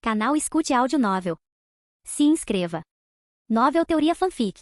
Canal Escute Áudio Novel. Se inscreva. Novel Teoria Fanfic.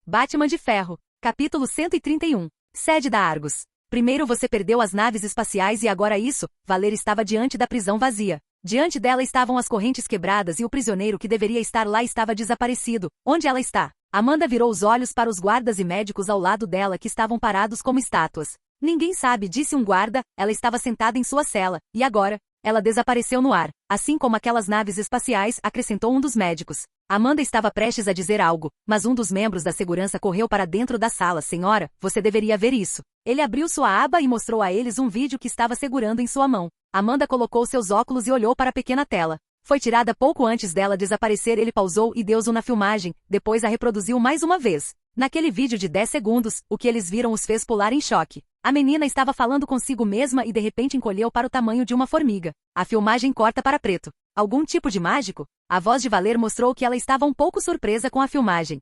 Batman de Ferro, capítulo 131. Sede da Argus. Primeiro você perdeu as naves espaciais e agora isso, Valer estava diante da prisão vazia. Diante dela estavam as correntes quebradas e o prisioneiro que deveria estar lá estava desaparecido. Onde ela está? Amanda virou os olhos para os guardas e médicos ao lado dela que estavam parados como estátuas. Ninguém sabe, disse um guarda, ela estava sentada em sua cela, e agora? Ela desapareceu no ar, assim como aquelas naves espaciais, acrescentou um dos médicos. Amanda estava prestes a dizer algo, mas um dos membros da segurança correu para dentro da sala. Senhora, você deveria ver isso. Ele abriu sua aba e mostrou a eles um vídeo que estava segurando em sua mão. Amanda colocou seus óculos e olhou para a pequena tela. Foi tirada pouco antes dela desaparecer. Ele pausou e deu zoom na filmagem, depois a reproduziu mais uma vez. Naquele vídeo de 10 segundos, o que eles viram os fez pular em choque. A menina estava falando consigo mesma e de repente encolheu para o tamanho de uma formiga. A filmagem corta para preto. Algum tipo de mágico? A voz de Valer mostrou que ela estava um pouco surpresa com a filmagem.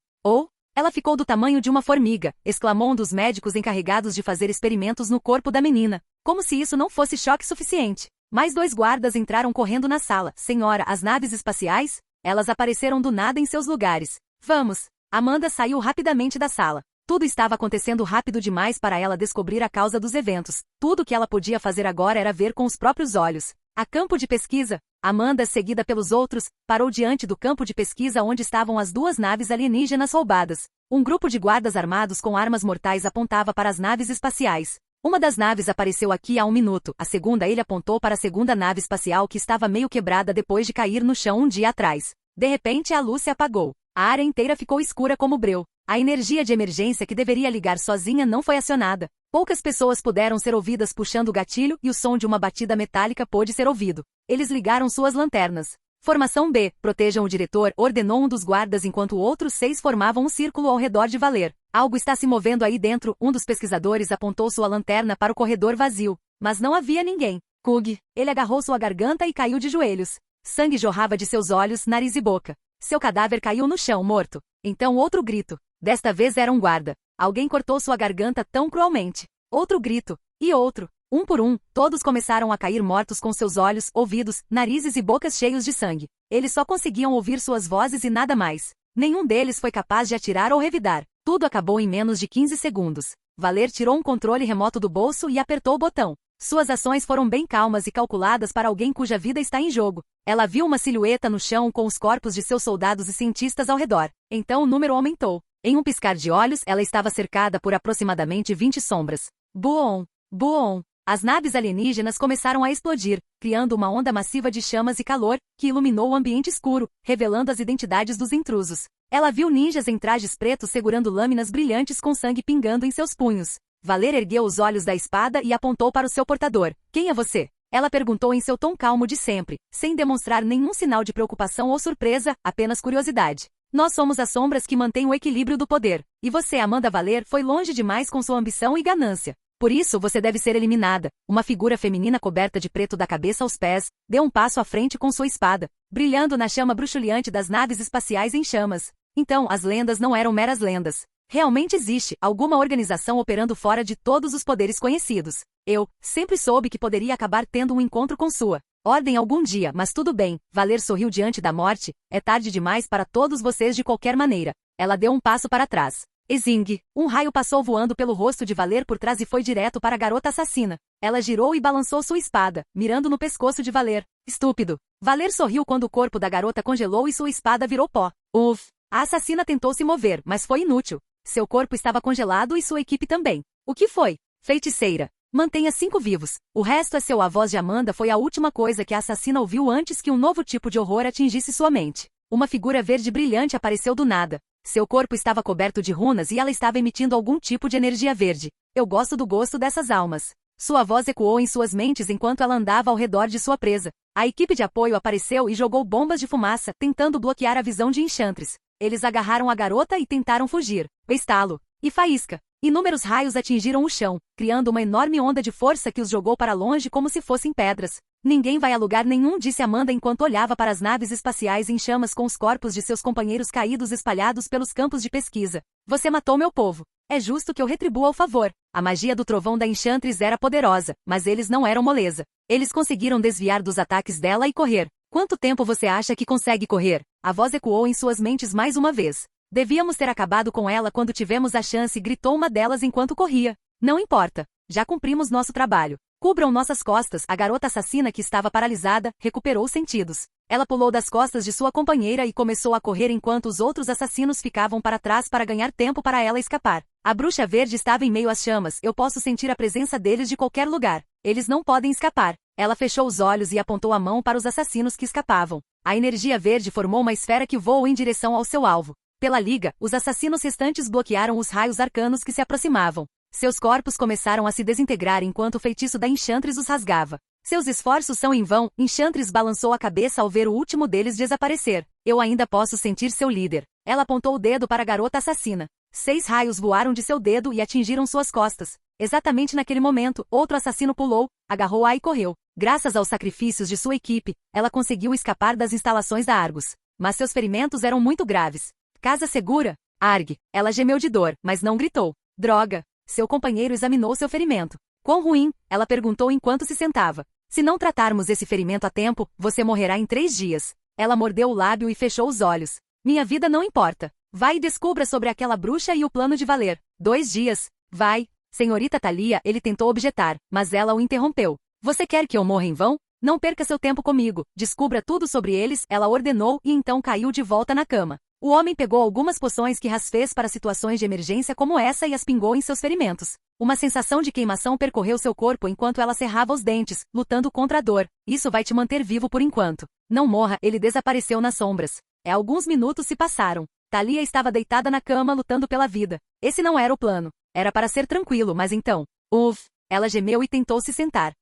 Ela ficou do tamanho de uma formiga, exclamou um dos médicos encarregados de fazer experimentos no corpo da menina. Como se isso não fosse choque suficiente. Mais 2 guardas entraram correndo na sala. Senhora, as naves espaciais? Elas apareceram do nada em seus lugares. Vamos. Amanda saiu rapidamente da sala. Tudo estava acontecendo rápido demais para ela descobrir a causa dos eventos. Tudo que ela podia fazer agora era ver com os próprios olhos. A campo de pesquisa. Amanda, seguida pelos outros, parou diante do campo de pesquisa onde estavam as 2 naves alienígenas roubadas. Um grupo de guardas armados com armas mortais apontava para as naves espaciais. Uma das naves apareceu aqui há 1 minuto. A segunda, ele apontou para a segunda nave espacial que estava meio quebrada depois de cair no chão um dia atrás. De repente a luz se apagou. A área inteira ficou escura como breu. A energia de emergência que deveria ligar sozinha não foi acionada. Poucas pessoas puderam ser ouvidas puxando o gatilho e o som de uma batida metálica pôde ser ouvido. Eles ligaram suas lanternas. Formação B, protejam o diretor, ordenou um dos guardas enquanto outros 6 formavam um círculo ao redor de Valer. Algo está se movendo aí dentro. Um dos pesquisadores apontou sua lanterna para o corredor vazio. Mas não havia ninguém. Kug. Ele agarrou sua garganta e caiu de joelhos. Sangue jorrava de seus olhos, nariz e boca. Seu cadáver caiu no chão morto. Então outro grito. Desta vez era um guarda. Alguém cortou sua garganta tão cruelmente. Outro grito. E outro. Um por um, todos começaram a cair mortos com seus olhos, ouvidos, narizes e bocas cheios de sangue. Eles só conseguiam ouvir suas vozes e nada mais. Nenhum deles foi capaz de atirar ou revidar. Tudo acabou em menos de 15 segundos. Valer tirou um controle remoto do bolso e apertou o botão. Suas ações foram bem calmas e calculadas para alguém cuja vida está em jogo. Ela viu uma silhueta no chão com os corpos de seus soldados e cientistas ao redor. Então o número aumentou. Em um piscar de olhos, ela estava cercada por aproximadamente 20 sombras. Boom! Boom! As naves alienígenas começaram a explodir, criando uma onda massiva de chamas e calor, que iluminou o ambiente escuro, revelando as identidades dos intrusos. Ela viu ninjas em trajes pretos segurando lâminas brilhantes com sangue pingando em seus punhos. Valer ergueu os olhos da espada e apontou para o seu portador. Quem é você? Ela perguntou em seu tom calmo de sempre, sem demonstrar nenhum sinal de preocupação ou surpresa, apenas curiosidade. Nós somos as sombras que mantêm o equilíbrio do poder. E você, Amanda Valer, foi longe demais com sua ambição e ganância. Por isso você deve ser eliminada. Uma figura feminina coberta de preto da cabeça aos pés, deu um passo à frente com sua espada, brilhando na chama bruxuleante das naves espaciais em chamas. Então, as lendas não eram meras lendas. Realmente existe alguma organização operando fora de todos os poderes conhecidos. Eu sempre soube que poderia acabar tendo um encontro com sua ordem algum dia, mas tudo bem. Valer sorriu diante da morte. É tarde demais para todos vocês de qualquer maneira. Ela deu um passo para trás. Ezing. Um raio passou voando pelo rosto de Valer por trás e foi direto para a garota assassina. Ela girou e balançou sua espada, mirando no pescoço de Valer. Estúpido. Valer sorriu quando o corpo da garota congelou e sua espada virou pó. Uff. A assassina tentou se mover, mas foi inútil. Seu corpo estava congelado e sua equipe também. O que foi? Feiticeira. Mantenha 5 vivos. O resto é seu. A voz de Amanda foi a última coisa que a assassina ouviu antes que um novo tipo de horror atingisse sua mente. Uma figura verde brilhante apareceu do nada. Seu corpo estava coberto de runas e ela estava emitindo algum tipo de energia verde. Eu gosto do gosto dessas almas. Sua voz ecoou em suas mentes enquanto ela andava ao redor de sua presa. A equipe de apoio apareceu e jogou bombas de fumaça, tentando bloquear a visão de Enchantress. Eles agarraram a garota e tentaram fugir. Estalo. E faísca. Inúmeros raios atingiram o chão, criando uma enorme onda de força que os jogou para longe como se fossem pedras. Ninguém vai a lugar nenhum, disse Amanda enquanto olhava para as naves espaciais em chamas com os corpos de seus companheiros caídos espalhados pelos campos de pesquisa. Você matou meu povo. É justo que eu retribua o favor. A magia do trovão da Enchantress era poderosa, mas eles não eram moleza. Eles conseguiram desviar dos ataques dela e correr. Quanto tempo você acha que consegue correr? A voz ecoou em suas mentes mais uma vez. Devíamos ter acabado com ela quando tivemos a chance, gritou uma delas enquanto corria. Não importa. Já cumprimos nosso trabalho. Cubram nossas costas. A garota assassina, que estava paralisada, recuperou os sentidos. Ela pulou das costas de sua companheira e começou a correr enquanto os outros assassinos ficavam para trás para ganhar tempo para ela escapar. A bruxa verde estava em meio às chamas. Eu posso sentir a presença deles de qualquer lugar. Eles não podem escapar. Ela fechou os olhos e apontou a mão para os assassinos que escapavam. A energia verde formou uma esfera que voou em direção ao seu alvo. Pela liga, os assassinos restantes bloquearam os raios arcanos que se aproximavam. Seus corpos começaram a se desintegrar enquanto o feitiço da Enchantress os rasgava. Seus esforços são em vão. Enchantress balançou a cabeça ao ver o último deles desaparecer. Eu ainda posso sentir seu líder. Ela apontou o dedo para a garota assassina. 6 raios voaram de seu dedo e atingiram suas costas. Exatamente naquele momento, outro assassino pulou, agarrou-a e correu. Graças aos sacrifícios de sua equipe, ela conseguiu escapar das instalações da Argus. Mas seus ferimentos eram muito graves. Casa segura? Arg. Ela gemeu de dor, mas não gritou. Droga. Seu companheiro examinou seu ferimento. Quão ruim? Ela perguntou enquanto se sentava. Se não tratarmos esse ferimento a tempo, você morrerá em 3 dias. Ela mordeu o lábio e fechou os olhos. Minha vida não importa. Vai e descubra sobre aquela bruxa e o plano de valer. 2 dias. Vai. Senhorita Thalia, ele tentou objetar, mas ela o interrompeu. Você quer que eu morra em vão? Não perca seu tempo comigo. Descubra tudo sobre eles, ela ordenou e então caiu de volta na cama. O homem pegou algumas poções que Ras fez para situações de emergência como essa e as pingou em seus ferimentos. Uma sensação de queimação percorreu seu corpo enquanto ela cerrava os dentes, lutando contra a dor. Isso vai te manter vivo por enquanto. Não morra, ele desapareceu nas sombras. Alguns minutos se passaram. Thalia estava deitada na cama lutando pela vida. Esse não era o plano. Era para ser tranquilo, mas então... Ela gemeu e tentou se sentar.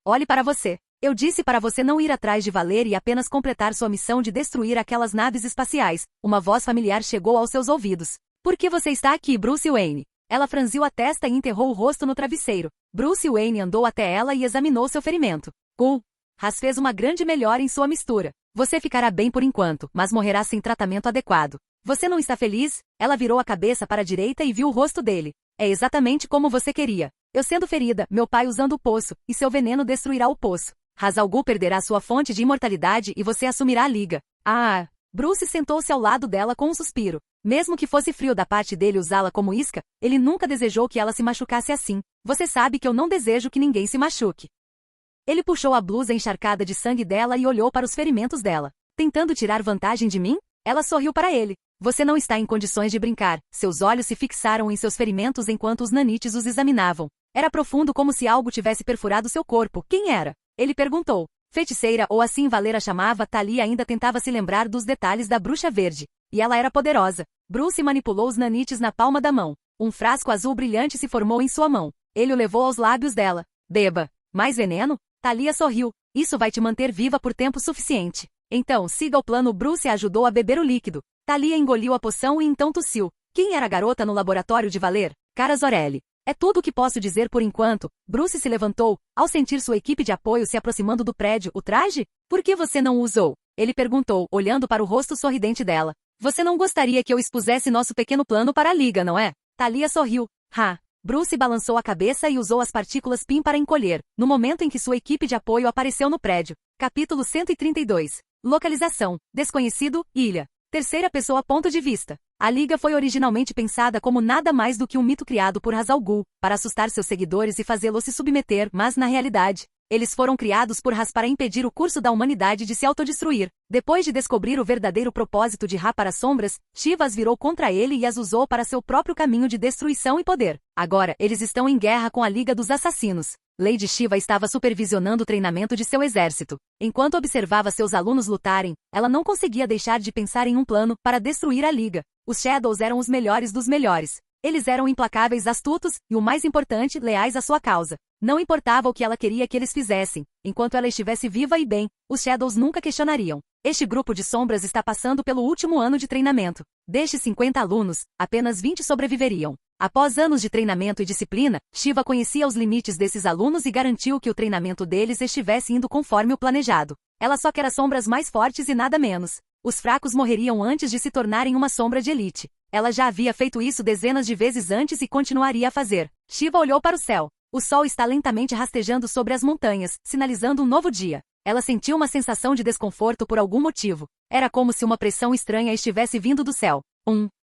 Olhe para você. Eu disse para você não ir atrás de Valer e apenas completar sua missão de destruir aquelas naves espaciais. Uma voz familiar chegou aos seus ouvidos. Por que você está aqui, Bruce Wayne? Ela franziu a testa e enterrou o rosto no travesseiro. Bruce Wayne andou até ela e examinou seu ferimento. Ras fez uma grande melhora em sua mistura. Você ficará bem por enquanto, mas morrerá sem tratamento adequado. Você não está feliz? Ela virou a cabeça para a direita e viu o rosto dele. É exatamente como você queria. Eu sendo ferida, meu pai usando o poço, e seu veneno destruirá o poço. Ra's al Ghul perderá sua fonte de imortalidade e você assumirá a liga. Bruce sentou-se ao lado dela com um suspiro. Mesmo que fosse frio da parte dele usá-la como isca, ele nunca desejou que ela se machucasse assim. Você sabe que eu não desejo que ninguém se machuque. Ele puxou a blusa encharcada de sangue dela e olhou para os ferimentos dela. Tentando tirar vantagem de mim? Ela sorriu para ele. Você não está em condições de brincar. Seus olhos se fixaram em seus ferimentos enquanto os nanites os examinavam. Era profundo, como se algo tivesse perfurado seu corpo. Quem era? Ele perguntou. Feiticeira, ou assim Valer a chamava. Thalia ainda tentava se lembrar dos detalhes da bruxa verde. E ela era poderosa. Bruce manipulou os nanites na palma da mão. Um frasco azul brilhante se formou em sua mão. Ele o levou aos lábios dela. Beba. Mais veneno? Thalia sorriu. Isso vai te manter viva por tempo suficiente. Então, siga o plano. Bruce a ajudou a beber o líquido. Thalia engoliu a poção e então tossiu. Quem era a garota no laboratório de Valer? Cara Zor-El. É tudo o que posso dizer por enquanto. Bruce se levantou, ao sentir sua equipe de apoio se aproximando do prédio. O traje? Por que você não o usou? Ele perguntou, olhando para o rosto sorridente dela. Você não gostaria que eu expusesse nosso pequeno plano para a liga, não é? Thalia sorriu. Bruce balançou a cabeça e usou as partículas PIM para encolher, no momento em que sua equipe de apoio apareceu no prédio. Capítulo 132. Localização. Desconhecido, ilha. Terceira pessoa. Ponto de vista. A Liga foi originalmente pensada como nada mais do que um mito criado por Ra's al Ghul, para assustar seus seguidores e fazê-los se submeter, mas na realidade, eles foram criados por Ra's para impedir o curso da humanidade de se autodestruir. Depois de descobrir o verdadeiro propósito de Ra para as sombras, Shiva as virou contra ele e as usou para seu próprio caminho de destruição e poder. Agora, eles estão em guerra com a Liga dos Assassinos. Lady Shiva estava supervisionando o treinamento de seu exército. Enquanto observava seus alunos lutarem, ela não conseguia deixar de pensar em um plano para destruir a Liga. Os Shadows eram os melhores dos melhores. Eles eram implacáveis, astutos e, o mais importante, leais à sua causa. Não importava o que ela queria que eles fizessem. Enquanto ela estivesse viva e bem, os Shadows nunca questionariam. Este grupo de sombras está passando pelo último ano de treinamento. Destes 50 alunos, apenas 20 sobreviveriam. Após anos de treinamento e disciplina, Shiva conhecia os limites desses alunos e garantiu que o treinamento deles estivesse indo conforme o planejado. Ela só quer as sombras mais fortes e nada menos. Os fracos morreriam antes de se tornarem uma sombra de elite. Ela já havia feito isso dezenas de vezes antes e continuaria a fazer. Shiva olhou para o céu. O sol está lentamente rastejando sobre as montanhas, sinalizando um novo dia. Ela sentiu uma sensação de desconforto por algum motivo. Era como se uma pressão estranha estivesse vindo do céu.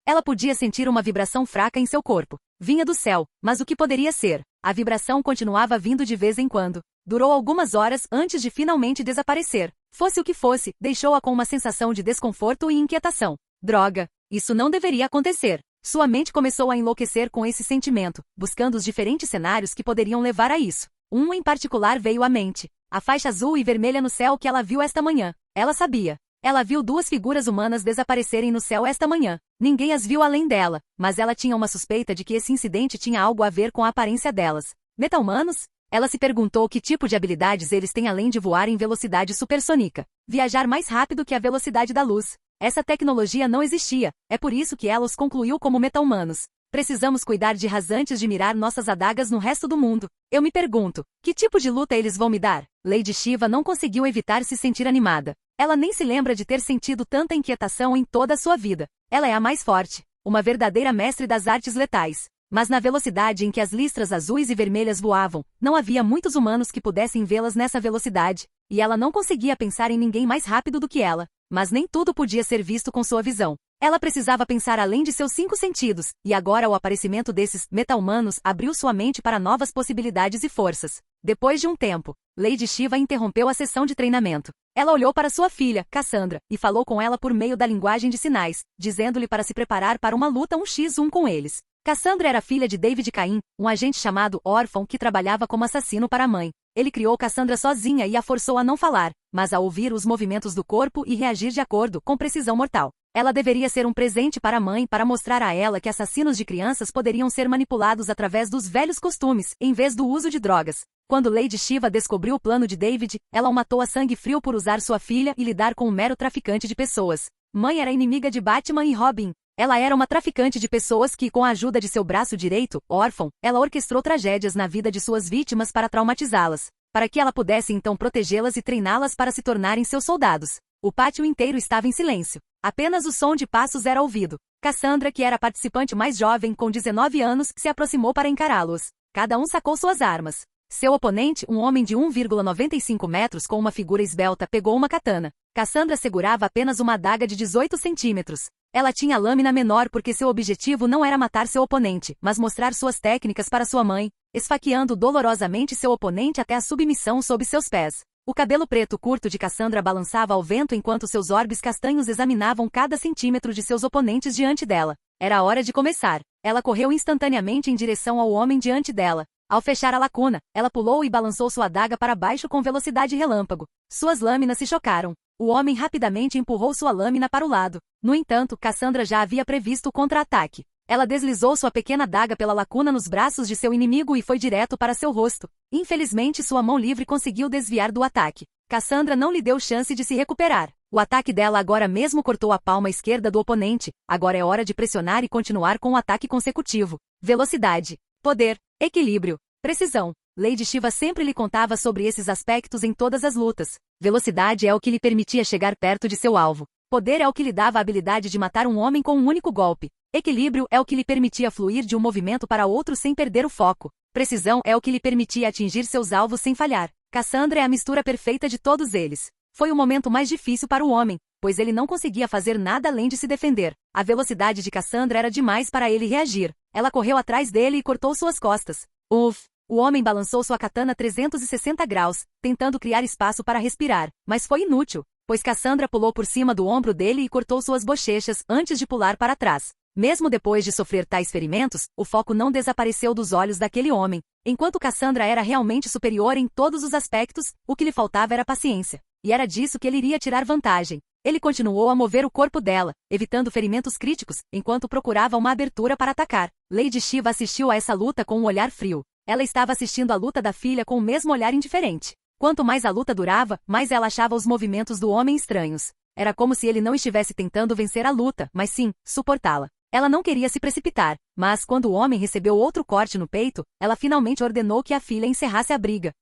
Ela podia sentir uma vibração fraca em seu corpo. Vinha do céu, mas o que poderia ser? A vibração continuava vindo de vez em quando. Durou algumas horas antes de finalmente desaparecer. Fosse o que fosse, deixou-a com uma sensação de desconforto e inquietação. Droga! Isso não deveria acontecer. Sua mente começou a enlouquecer com esse sentimento, buscando os diferentes cenários que poderiam levar a isso. Um em particular veio à mente. A faixa azul e vermelha no céu que ela viu esta manhã. Ela sabia. Ela viu duas figuras humanas desaparecerem no céu esta manhã. Ninguém as viu além dela, mas ela tinha uma suspeita de que esse incidente tinha algo a ver com a aparência delas. Meta-humanos? Ela se perguntou que tipo de habilidades eles têm além de voar em velocidade supersônica. Viajar mais rápido que a velocidade da luz. Essa tecnologia não existia, é por isso que ela os concluiu como meta-humanos. Precisamos cuidar de Raz antes de mirar nossas adagas no resto do mundo. Eu me pergunto, que tipo de luta eles vão me dar? Lady Shiva não conseguiu evitar se sentir animada. Ela nem se lembra de ter sentido tanta inquietação em toda a sua vida. Ela é a mais forte, uma verdadeira mestre das artes letais. Mas na velocidade em que as listras azuis e vermelhas voavam, não havia muitos humanos que pudessem vê-las nessa velocidade, e ela não conseguia pensar em ninguém mais rápido do que ela. Mas nem tudo podia ser visto com sua visão. Ela precisava pensar além de seus 5 sentidos, e agora o aparecimento desses meta-humanos abriu sua mente para novas possibilidades e forças. Depois de um tempo, Lady Shiva interrompeu a sessão de treinamento. Ela olhou para sua filha, Cassandra, e falou com ela por meio da linguagem de sinais, dizendo-lhe para se preparar para uma luta 1x1 com eles. Cassandra era filha de David Cain, um agente chamado órfão que trabalhava como assassino para a mãe. Ele criou Cassandra sozinha e a forçou a não falar, mas a ouvir os movimentos do corpo e reagir de acordo com precisão mortal. Ela deveria ser um presente para a mãe para mostrar a ela que assassinos de crianças poderiam ser manipulados através dos velhos costumes, em vez do uso de drogas. Quando Lady Shiva descobriu o plano de David, ela o matou a sangue frio por usar sua filha e lidar com um mero traficante de pessoas. Mãe era inimiga de Batman e Robin. Ela era uma traficante de pessoas que, com a ajuda de seu braço direito, órfão, ela orquestrou tragédias na vida de suas vítimas para traumatizá-las, para que ela pudesse então protegê-las e treiná-las para se tornarem seus soldados. O pátio inteiro estava em silêncio. Apenas o som de passos era ouvido. Cassandra, que era a participante mais jovem, com 19 anos, se aproximou para encará-los. Cada um sacou suas armas. Seu oponente, um homem de 1,95 metros com uma figura esbelta, pegou uma katana. Cassandra segurava apenas uma adaga de 18 centímetros. Ela tinha a lâmina menor porque seu objetivo não era matar seu oponente, mas mostrar suas técnicas para sua mãe, esfaqueando dolorosamente seu oponente até a submissão sob seus pés. O cabelo preto curto de Cassandra balançava ao vento enquanto seus orbes castanhos examinavam cada centímetro de seus oponentes diante dela. Era a hora de começar. Ela correu instantaneamente em direção ao homem diante dela. Ao fechar a lacuna, ela pulou e balançou sua adaga para baixo com velocidade relâmpago. Suas lâminas se chocaram. O homem rapidamente empurrou sua lâmina para o lado. No entanto, Cassandra já havia previsto o contra-ataque. Ela deslizou sua pequena adaga pela lacuna nos braços de seu inimigo e foi direto para seu rosto. Infelizmente, sua mão livre conseguiu desviar do ataque. Cassandra não lhe deu chance de se recuperar. O ataque dela agora mesmo cortou a palma esquerda do oponente. Agora é hora de pressionar e continuar com o ataque consecutivo. Velocidade, poder, equilíbrio, precisão. Lady Shiva sempre lhe contava sobre esses aspectos em todas as lutas. Velocidade é o que lhe permitia chegar perto de seu alvo. Poder é o que lhe dava a habilidade de matar um homem com um único golpe. Equilíbrio é o que lhe permitia fluir de um movimento para outro sem perder o foco. Precisão é o que lhe permitia atingir seus alvos sem falhar. Cassandra é a mistura perfeita de todos eles. Foi o momento mais difícil para o homem, pois ele não conseguia fazer nada além de se defender. A velocidade de Cassandra era demais para ele reagir. Ela correu atrás dele e cortou suas costas. Uff! O homem balançou sua katana 360 graus, tentando criar espaço para respirar, mas foi inútil, pois Cassandra pulou por cima do ombro dele e cortou suas bochechas antes de pular para trás. Mesmo depois de sofrer tais ferimentos, o foco não desapareceu dos olhos daquele homem. Enquanto Cassandra era realmente superior em todos os aspectos, o que lhe faltava era paciência. E era disso que ele iria tirar vantagem. Ele continuou a mover o corpo dela, evitando ferimentos críticos, enquanto procurava uma abertura para atacar. Lady Shiva assistiu a essa luta com um olhar frio. Ela estava assistindo a luta da filha com o mesmo olhar indiferente. Quanto mais a luta durava, mais ela achava os movimentos do homem estranhos. Era como se ele não estivesse tentando vencer a luta, mas sim, suportá-la. Ela não queria se precipitar, mas quando o homem recebeu outro corte no peito, ela finalmente ordenou que a filha encerrasse a briga.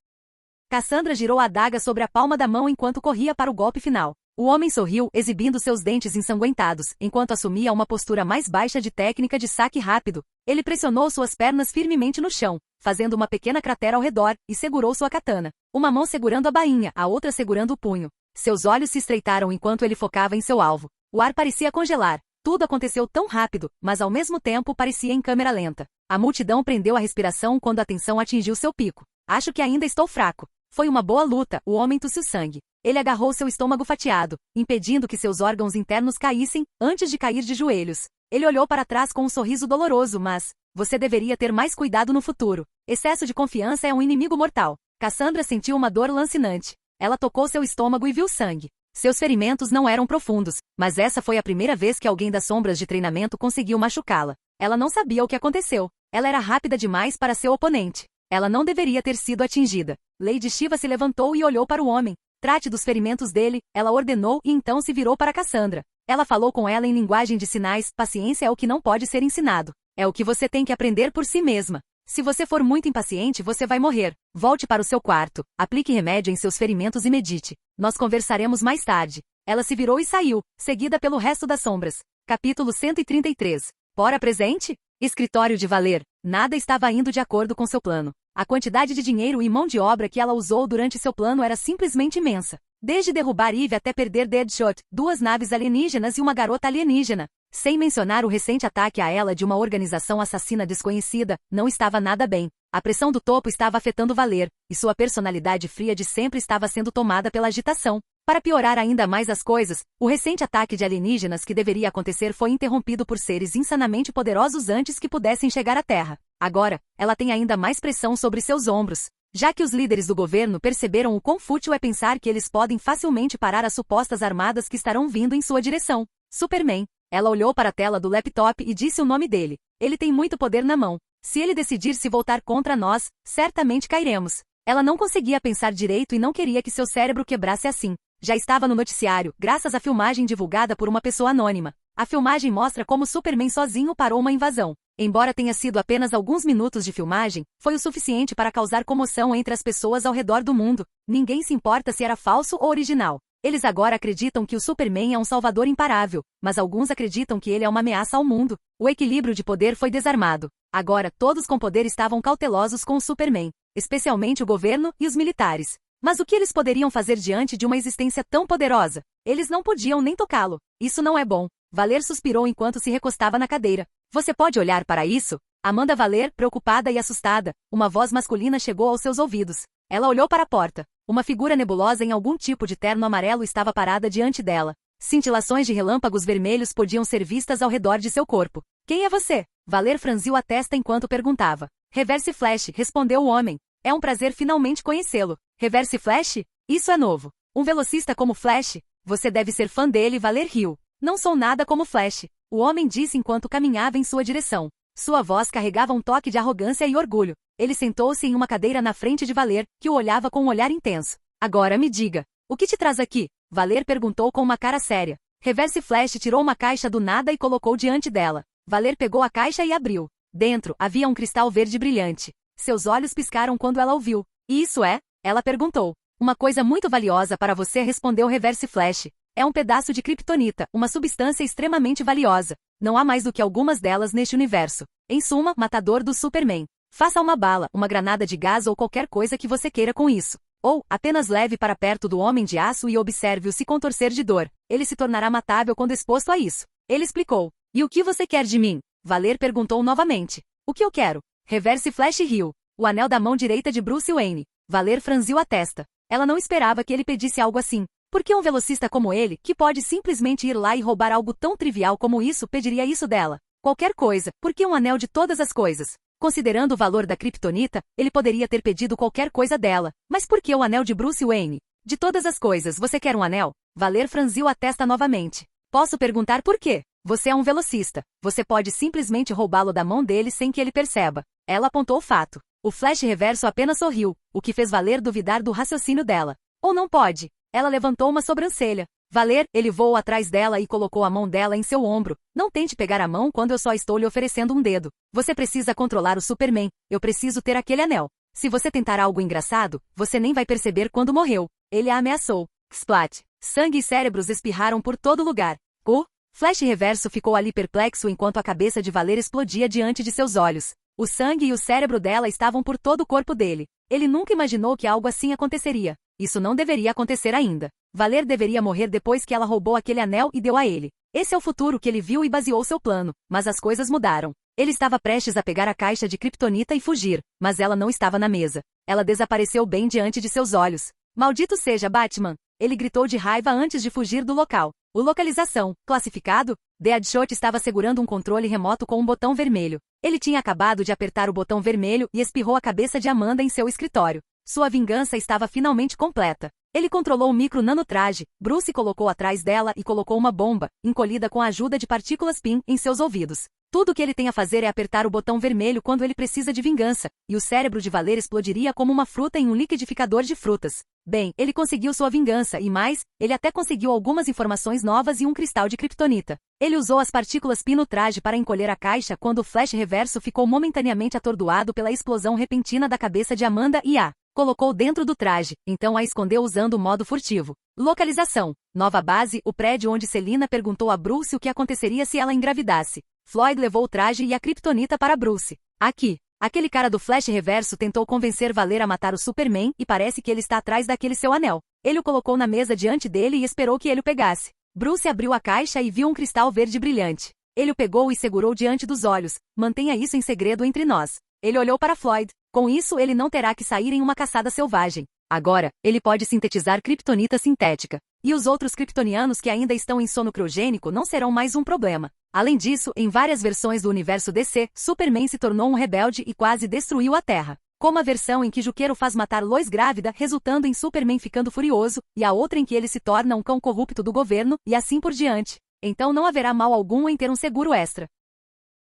Cassandra girou a adaga sobre a palma da mão enquanto corria para o golpe final. O homem sorriu, exibindo seus dentes ensanguentados, enquanto assumia uma postura mais baixa de técnica de saque rápido. Ele pressionou suas pernas firmemente no chão, fazendo uma pequena cratera ao redor, e segurou sua katana. Uma mão segurando a bainha, a outra segurando o punho. Seus olhos se estreitaram enquanto ele focava em seu alvo. O ar parecia congelar. Tudo aconteceu tão rápido, mas ao mesmo tempo parecia em câmera lenta. A multidão prendeu a respiração quando a tensão atingiu seu pico. Acho que ainda estou fraco. Foi uma boa luta, o homem tossiu sangue. Ele agarrou seu estômago fatiado, impedindo que seus órgãos internos caíssem, antes de cair de joelhos. Ele olhou para trás com um sorriso doloroso, mas... Você deveria ter mais cuidado no futuro. Excesso de confiança é um inimigo mortal. Cassandra sentiu uma dor lancinante. Ela tocou seu estômago e viu sangue. Seus ferimentos não eram profundos, mas essa foi a primeira vez que alguém das sombras de treinamento conseguiu machucá-la. Ela não sabia o que aconteceu. Ela era rápida demais para seu oponente. Ela não deveria ter sido atingida. Lady Shiva se levantou e olhou para o homem. Trate dos ferimentos dele, ela ordenou e então se virou para Cassandra. Ela falou com ela em linguagem de sinais, paciência é o que não pode ser ensinado. É o que você tem que aprender por si mesma. Se você for muito impaciente, você vai morrer. Volte para o seu quarto, aplique remédio em seus ferimentos e medite. Nós conversaremos mais tarde. Ela se virou e saiu, seguida pelo resto das sombras. Capítulo 133. Bora presente? Escritório de Valer. Nada estava indo de acordo com seu plano. A quantidade de dinheiro e mão de obra que ela usou durante seu plano era simplesmente imensa. Desde derrubar Eve até perder Deadshot, 2 naves alienígenas e uma garota alienígena. Sem mencionar o recente ataque a ela de uma organização assassina desconhecida, não estava nada bem. A pressão do topo estava afetando Valer, e sua personalidade fria de sempre estava sendo tomada pela agitação. Para piorar ainda mais as coisas, o recente ataque de alienígenas que deveria acontecer foi interrompido por seres insanamente poderosos antes que pudessem chegar à Terra. Agora, ela tem ainda mais pressão sobre seus ombros. Já que os líderes do governo perceberam o quão fútil é pensar que eles podem facilmente parar as supostas armadas que estarão vindo em sua direção. Superman. Ela olhou para a tela do laptop e disse o nome dele. Ele tem muito poder na mão. Se ele decidir se voltar contra nós, certamente cairemos. Ela não conseguia pensar direito e não queria que seu cérebro quebrasse assim. Já estava no noticiário, graças à filmagem divulgada por uma pessoa anônima. A filmagem mostra como Superman sozinho parou uma invasão. Embora tenha sido apenas alguns minutos de filmagem, foi o suficiente para causar comoção entre as pessoas ao redor do mundo. Ninguém se importa se era falso ou original. Eles agora acreditam que o Superman é um salvador imparável, mas alguns acreditam que ele é uma ameaça ao mundo. O equilíbrio de poder foi desarmado. Agora todos com poder estavam cautelosos com o Superman, especialmente o governo e os militares. Mas o que eles poderiam fazer diante de uma existência tão poderosa? Eles não podiam nem tocá-lo. Isso não é bom. Valer suspirou enquanto se recostava na cadeira. Você pode olhar para isso? Amanda Valer, preocupada e assustada, uma voz masculina chegou aos seus ouvidos. Ela olhou para a porta. Uma figura nebulosa em algum tipo de terno amarelo estava parada diante dela. Cintilações de relâmpagos vermelhos podiam ser vistas ao redor de seu corpo. Quem é você? Valer franziu a testa enquanto perguntava. Reverse Flash, respondeu o homem. É um prazer finalmente conhecê-lo. Reverse Flash? Isso é novo. Um velocista como Flash? Você deve ser fã dele, Valer riu. Não sou nada como Flash. O homem disse enquanto caminhava em sua direção. Sua voz carregava um toque de arrogância e orgulho. Ele sentou-se em uma cadeira na frente de Valer, que o olhava com um olhar intenso. Agora me diga, o que te traz aqui? Valer perguntou com uma cara séria. Reverse Flash tirou uma caixa do nada e colocou diante dela. Valer pegou a caixa e abriu. Dentro, havia um cristal verde brilhante. Seus olhos piscaram quando ela o viu. E isso é? Ela perguntou. Uma coisa muito valiosa para você, respondeu Reverse Flash. É um pedaço de kryptonita, uma substância extremamente valiosa. Não há mais do que algumas delas neste universo. Em suma, matador do Superman. Faça uma bala, uma granada de gás ou qualquer coisa que você queira com isso. Ou, apenas leve para perto do Homem de Aço e observe-o se contorcer de dor. Ele se tornará matável quando exposto a isso. Ele explicou. E o que você quer de mim? Valer perguntou novamente. O que eu quero? Reverse Flash riu. O anel da mão direita de Bruce Wayne. Valer franziu a testa. Ela não esperava que ele pedisse algo assim. Por que um velocista como ele, que pode simplesmente ir lá e roubar algo tão trivial como isso, pediria isso dela? Qualquer coisa, por que um anel de todas as coisas? Considerando o valor da kryptonita, ele poderia ter pedido qualquer coisa dela. Mas por que o anel de Bruce Wayne? De todas as coisas, você quer um anel? Valer franziu a testa novamente. Posso perguntar por quê? Você é um velocista. Você pode simplesmente roubá-lo da mão dele sem que ele perceba. Ela apontou o fato. O Flash Reverso apenas sorriu, o que fez Valer duvidar do raciocínio dela. Ou não pode? Ela levantou uma sobrancelha. Valer, ele voou atrás dela e colocou a mão dela em seu ombro. Não tente pegar a mão quando eu só estou lhe oferecendo um dedo. Você precisa controlar o Superman. Eu preciso ter aquele anel. Se você tentar algo engraçado, você nem vai perceber quando morreu. Ele a ameaçou. Splat. Sangue e cérebros espirraram por todo lugar. O Flash Reverso ficou ali perplexo enquanto a cabeça de Valer explodia diante de seus olhos. O sangue e o cérebro dela estavam por todo o corpo dele. Ele nunca imaginou que algo assim aconteceria. Isso não deveria acontecer ainda. Valer deveria morrer depois que ela roubou aquele anel e deu a ele. Esse é o futuro que ele viu e baseou seu plano, mas as coisas mudaram. Ele estava prestes a pegar a caixa de Kryptonita e fugir, mas ela não estava na mesa. Ela desapareceu bem diante de seus olhos. Maldito seja Batman! Ele gritou de raiva antes de fugir do local. O localização, classificado? Deadshot estava segurando um controle remoto com um botão vermelho. Ele tinha acabado de apertar o botão vermelho e espirrou a cabeça de Amanda em seu escritório. Sua vingança estava finalmente completa. Ele controlou o micro-nanotraje, Bruce colocou atrás dela e colocou uma bomba, encolhida com a ajuda de partículas PIN, em seus ouvidos. Tudo o que ele tem a fazer é apertar o botão vermelho quando ele precisa de vingança, e o cérebro de Valer explodiria como uma fruta em um liquidificador de frutas. Bem, ele conseguiu sua vingança e mais, ele até conseguiu algumas informações novas e um cristal de Kryptonita. Ele usou as partículas PIN no traje para encolher a caixa quando o Flash Reverso ficou momentaneamente atordoado pela explosão repentina da cabeça de Amanda e a colocou dentro do traje, então a escondeu usando o modo furtivo. Localização. Nova base, o prédio onde Selina perguntou a Bruce o que aconteceria se ela engravidasse. Floyd levou o traje e a Kryptonita para Bruce. Aqui. Aquele cara do Flash Reverso tentou convencer Valer a matar o Superman e parece que ele está atrás daquele seu anel. Ele o colocou na mesa diante dele e esperou que ele o pegasse. Bruce abriu a caixa e viu um cristal verde brilhante. Ele o pegou e segurou diante dos olhos. Mantenha isso em segredo entre nós. Ele olhou para Floyd. Com isso ele não terá que sair em uma caçada selvagem. Agora, ele pode sintetizar Kryptonita sintética. E os outros kryptonianos que ainda estão em sono criogênico não serão mais um problema. Além disso, em várias versões do universo DC, Superman se tornou um rebelde e quase destruiu a Terra. Como a versão em que Juqueiro faz matar Lois grávida, resultando em Superman ficando furioso, e a outra em que ele se torna um cão corrupto do governo, e assim por diante. Então não haverá mal algum em ter um seguro extra.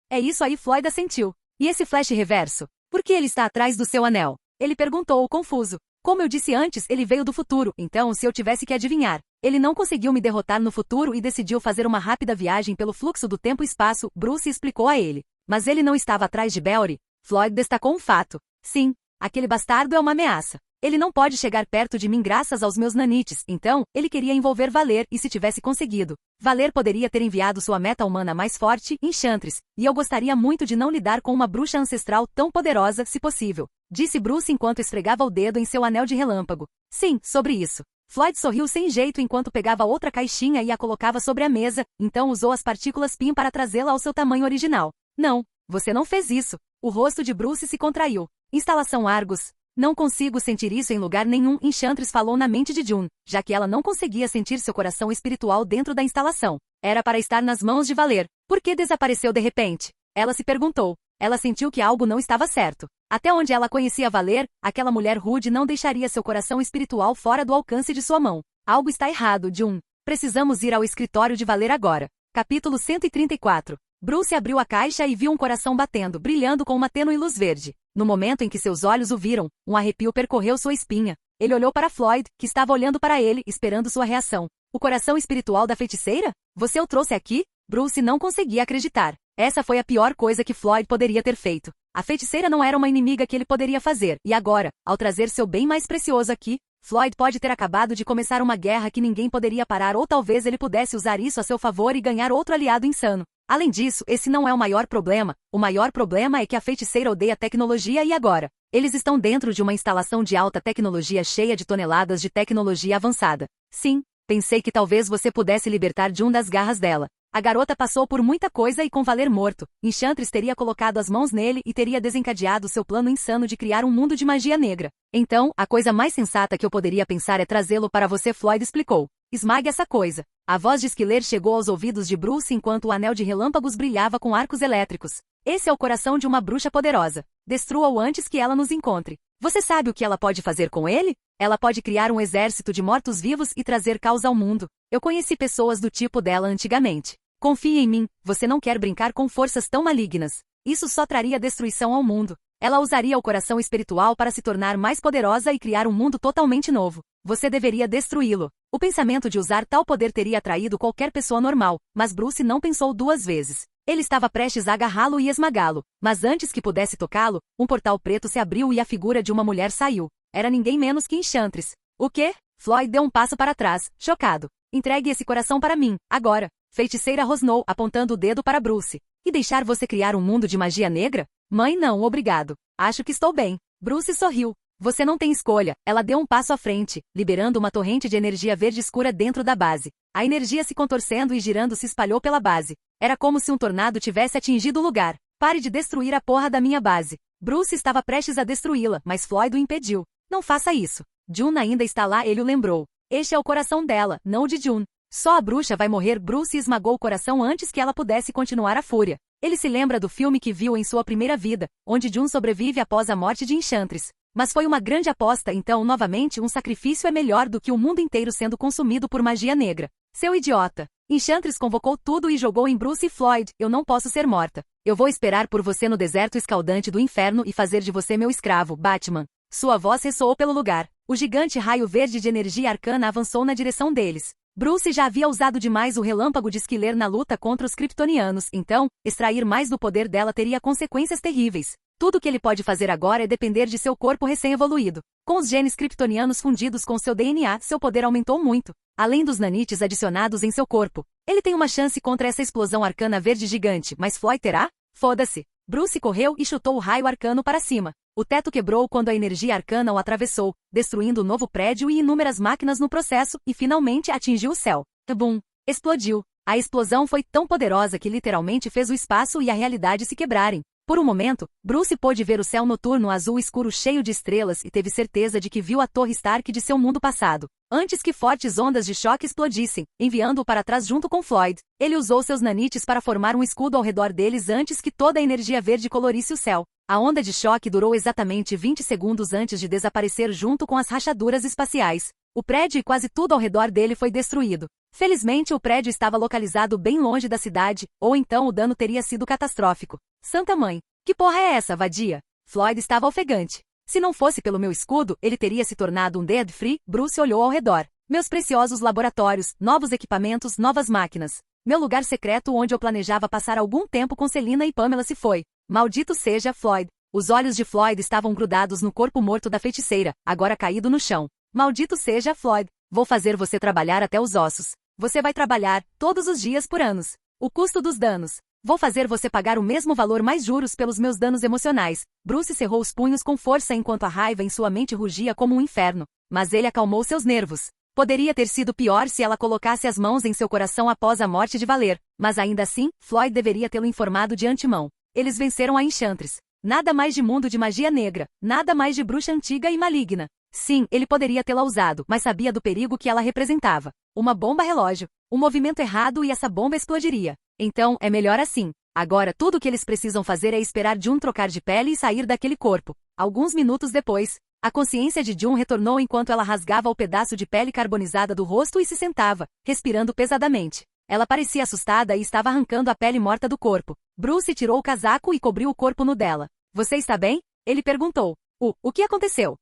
É isso aí, Floyd assentiu. E esse Flash Reverso? Por que ele está atrás do seu anel? Ele perguntou, confuso. Como eu disse antes, ele veio do futuro, então se eu tivesse que adivinhar. Ele não conseguiu me derrotar no futuro e decidiu fazer uma rápida viagem pelo fluxo do tempo e espaço, Bruce explicou a ele. Mas ele não estava atrás de Belry? Floyd destacou um fato. Sim, aquele bastardo é uma ameaça. Ele não pode chegar perto de mim graças aos meus nanites, então, ele queria envolver Valer e se tivesse conseguido. Valer poderia ter enviado sua meta-humana mais forte, Enchantress, e eu gostaria muito de não lidar com uma bruxa ancestral tão poderosa, se possível. Disse Bruce enquanto esfregava o dedo em seu anel de relâmpago. Sim, sobre isso. Floyd sorriu sem jeito enquanto pegava outra caixinha e a colocava sobre a mesa, então usou as partículas PIN para trazê-la ao seu tamanho original. Não, você não fez isso. O rosto de Bruce se contraiu. Instalação Argus. Não consigo sentir isso em lugar nenhum, Enchantress falou na mente de June, já que ela não conseguia sentir seu coração espiritual dentro da instalação. Era para estar nas mãos de Valer. Por que desapareceu de repente? Ela se perguntou. Ela sentiu que algo não estava certo. Até onde ela conhecia Valer, aquela mulher rude não deixaria seu coração espiritual fora do alcance de sua mão. Algo está errado, June. Precisamos ir ao escritório de Valer agora. Capítulo 134. Bruce abriu a caixa e viu um coração batendo, brilhando com uma tênue luz verde. No momento em que seus olhos o viram, um arrepio percorreu sua espinha. Ele olhou para Floyd, que estava olhando para ele, esperando sua reação. O coração espiritual da feiticeira? Você o trouxe aqui? Bruce não conseguia acreditar. Essa foi a pior coisa que Floyd poderia ter feito. A feiticeira não era uma inimiga que ele poderia fazer, e agora, ao trazer seu bem mais precioso aqui, Floyd pode ter acabado de começar uma guerra que ninguém poderia parar ou talvez ele pudesse usar isso a seu favor e ganhar outro aliado insano. Além disso, esse não é o maior problema. O maior problema é que a feiticeira odeia tecnologia e agora, eles estão dentro de uma instalação de alta tecnologia cheia de toneladas de tecnologia avançada. Sim, pensei que talvez você pudesse libertar June das garras dela. A garota passou por muita coisa e com Valer morto, Enchantress teria colocado as mãos nele e teria desencadeado seu plano insano de criar um mundo de magia negra. Então, a coisa mais sensata que eu poderia pensar é trazê-lo para você, Floyd explicou. Esmague essa coisa. A voz de Skiller chegou aos ouvidos de Bruce enquanto o anel de relâmpagos brilhava com arcos elétricos. Esse é o coração de uma bruxa poderosa. Destrua-o antes que ela nos encontre. Você sabe o que ela pode fazer com ele? Ela pode criar um exército de mortos-vivos e trazer caos ao mundo. Eu conheci pessoas do tipo dela antigamente. Confie em mim, você não quer brincar com forças tão malignas. Isso só traria destruição ao mundo. Ela usaria o coração espiritual para se tornar mais poderosa e criar um mundo totalmente novo. Você deveria destruí-lo. O pensamento de usar tal poder teria atraído qualquer pessoa normal, mas Bruce não pensou duas vezes. Ele estava prestes a agarrá-lo e esmagá-lo, mas antes que pudesse tocá-lo, um portal preto se abriu e a figura de uma mulher saiu. Era ninguém menos que Enchantress. O quê? Floyd deu um passo para trás, chocado. Entregue esse coração para mim, agora. Feiticeira rosnou, apontando o dedo para Bruce. E deixar você criar um mundo de magia negra? Mãe, não, obrigado. Acho que estou bem. Bruce sorriu. Você não tem escolha. Ela deu um passo à frente, liberando uma torrente de energia verde escura dentro da base. A energia se contorcendo e girando se espalhou pela base. Era como se um tornado tivesse atingido o lugar. Pare de destruir a porra da minha base. Bruce estava prestes a destruí-la, mas Floyd o impediu. Não faça isso. June ainda está lá, ele o lembrou. Este é o coração dela, não o de June. Só a bruxa vai morrer. Bruce esmagou o coração antes que ela pudesse continuar a fúria. Ele se lembra do filme que viu em sua primeira vida, onde June sobrevive após a morte de Enchantress. Mas foi uma grande aposta, então novamente um sacrifício é melhor do que o mundo inteiro sendo consumido por magia negra. Seu idiota. Enchantress convocou tudo e jogou em Bruce e Floyd. Eu não posso ser morta. Eu vou esperar por você no deserto escaldante do inferno e fazer de você meu escravo, Batman. Sua voz ressoou pelo lugar. O gigante raio verde de energia arcana avançou na direção deles. Bruce já havia usado demais o relâmpago de Skiller na luta contra os kryptonianos, então, extrair mais do poder dela teria consequências terríveis. Tudo que ele pode fazer agora é depender de seu corpo recém-evoluído. Com os genes kryptonianos fundidos com seu DNA, seu poder aumentou muito. Além dos nanites adicionados em seu corpo, ele tem uma chance contra essa explosão arcana verde gigante, mas Floyd terá? Foda-se. Bruce correu e chutou o raio arcano para cima. O teto quebrou quando a energia arcana o atravessou, destruindo o novo prédio e inúmeras máquinas no processo, e finalmente atingiu o céu. Bum! Explodiu. A explosão foi tão poderosa que literalmente fez o espaço e a realidade se quebrarem. Por um momento, Bruce pôde ver o céu noturno azul escuro cheio de estrelas e teve certeza de que viu a Torre Stark de seu mundo passado. Antes que fortes ondas de choque explodissem, enviando-o para trás junto com Floyd, ele usou seus nanites para formar um escudo ao redor deles antes que toda a energia verde colorisse o céu. A onda de choque durou exatamente 20 segundos antes de desaparecer junto com as rachaduras espaciais. O prédio e quase tudo ao redor dele foi destruído. Felizmente o prédio estava localizado bem longe da cidade, ou então o dano teria sido catastrófico. Santa mãe, que porra é essa, vadia? Floyd estava ofegante. Se não fosse pelo meu escudo, ele teria se tornado um dead free. Bruce olhou ao redor. Meus preciosos laboratórios, novos equipamentos, novas máquinas. Meu lugar secreto onde eu planejava passar algum tempo com Selina e Pamela se foi. Maldito seja, Floyd. Os olhos de Floyd estavam grudados no corpo morto da feiticeira, agora caído no chão. Maldito seja, Floyd. Vou fazer você trabalhar até os ossos. Você vai trabalhar, todos os dias por anos. O custo dos danos. Vou fazer você pagar o mesmo valor mais juros pelos meus danos emocionais. Bruce cerrou os punhos com força enquanto a raiva em sua mente rugia como um inferno. Mas ele acalmou seus nervos. Poderia ter sido pior se ela colocasse as mãos em seu coração após a morte de Valer. Mas ainda assim, Floyd deveria tê-lo informado de antemão. Eles venceram a Enchantress. Nada mais de mundo de magia negra. Nada mais de bruxa antiga e maligna. Sim, ele poderia tê-la usado, mas sabia do perigo que ela representava. Uma bomba relógio. Um movimento errado e essa bomba explodiria. Então, é melhor assim. Agora tudo o que eles precisam fazer é esperar June trocar de pele e sair daquele corpo. Alguns minutos depois, a consciência de June retornou enquanto ela rasgava o pedaço de pele carbonizada do rosto e se sentava, respirando pesadamente. Ela parecia assustada e estava arrancando a pele morta do corpo. Bruce tirou o casaco e cobriu o corpo nu dela. Você está bem? Ele perguntou. O que aconteceu?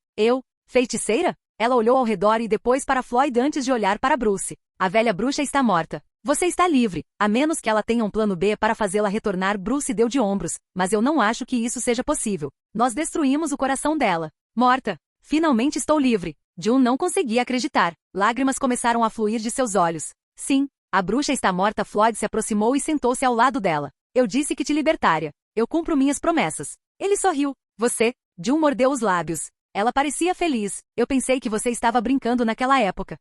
Feiticeira? Ela olhou ao redor e depois para Floyd antes de olhar para Bruce. A velha bruxa está morta. Você está livre, a menos que ela tenha um plano B para fazê-la retornar. Bruce deu de ombros, mas eu não acho que isso seja possível. Nós destruímos o coração dela. Morta. Finalmente estou livre. June não conseguia acreditar. Lágrimas começaram a fluir de seus olhos. Sim, a bruxa está morta. Floyd se aproximou e sentou-se ao lado dela. Eu disse que te libertaria. Eu cumpro minhas promessas. Ele sorriu. Você? June mordeu os lábios. Ela parecia feliz. Eu pensei que você estava brincando naquela época.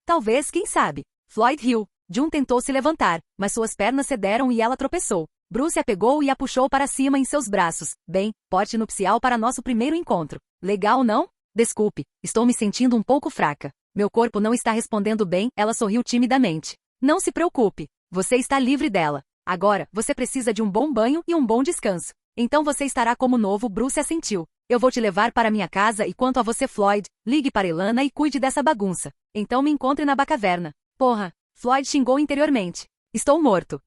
Talvez, quem sabe. Floyd riu. June tentou se levantar, mas suas pernas cederam e ela tropeçou. Bruce a pegou e a puxou para cima em seus braços. Bem, porte nupcial para nosso primeiro encontro. Legal, não? Desculpe, estou me sentindo um pouco fraca. Meu corpo não está respondendo bem. Ela sorriu timidamente. Não se preocupe. Você está livre dela. Agora, você precisa de um bom banho e um bom descanso. Então você estará como novo. Bruce assentiu. Eu vou te levar para minha casa e quanto a você, Floyd, ligue para Ilana e cuide dessa bagunça. Então me encontre na Bacaverna. Porra! Floyd xingou interiormente. Estou morto.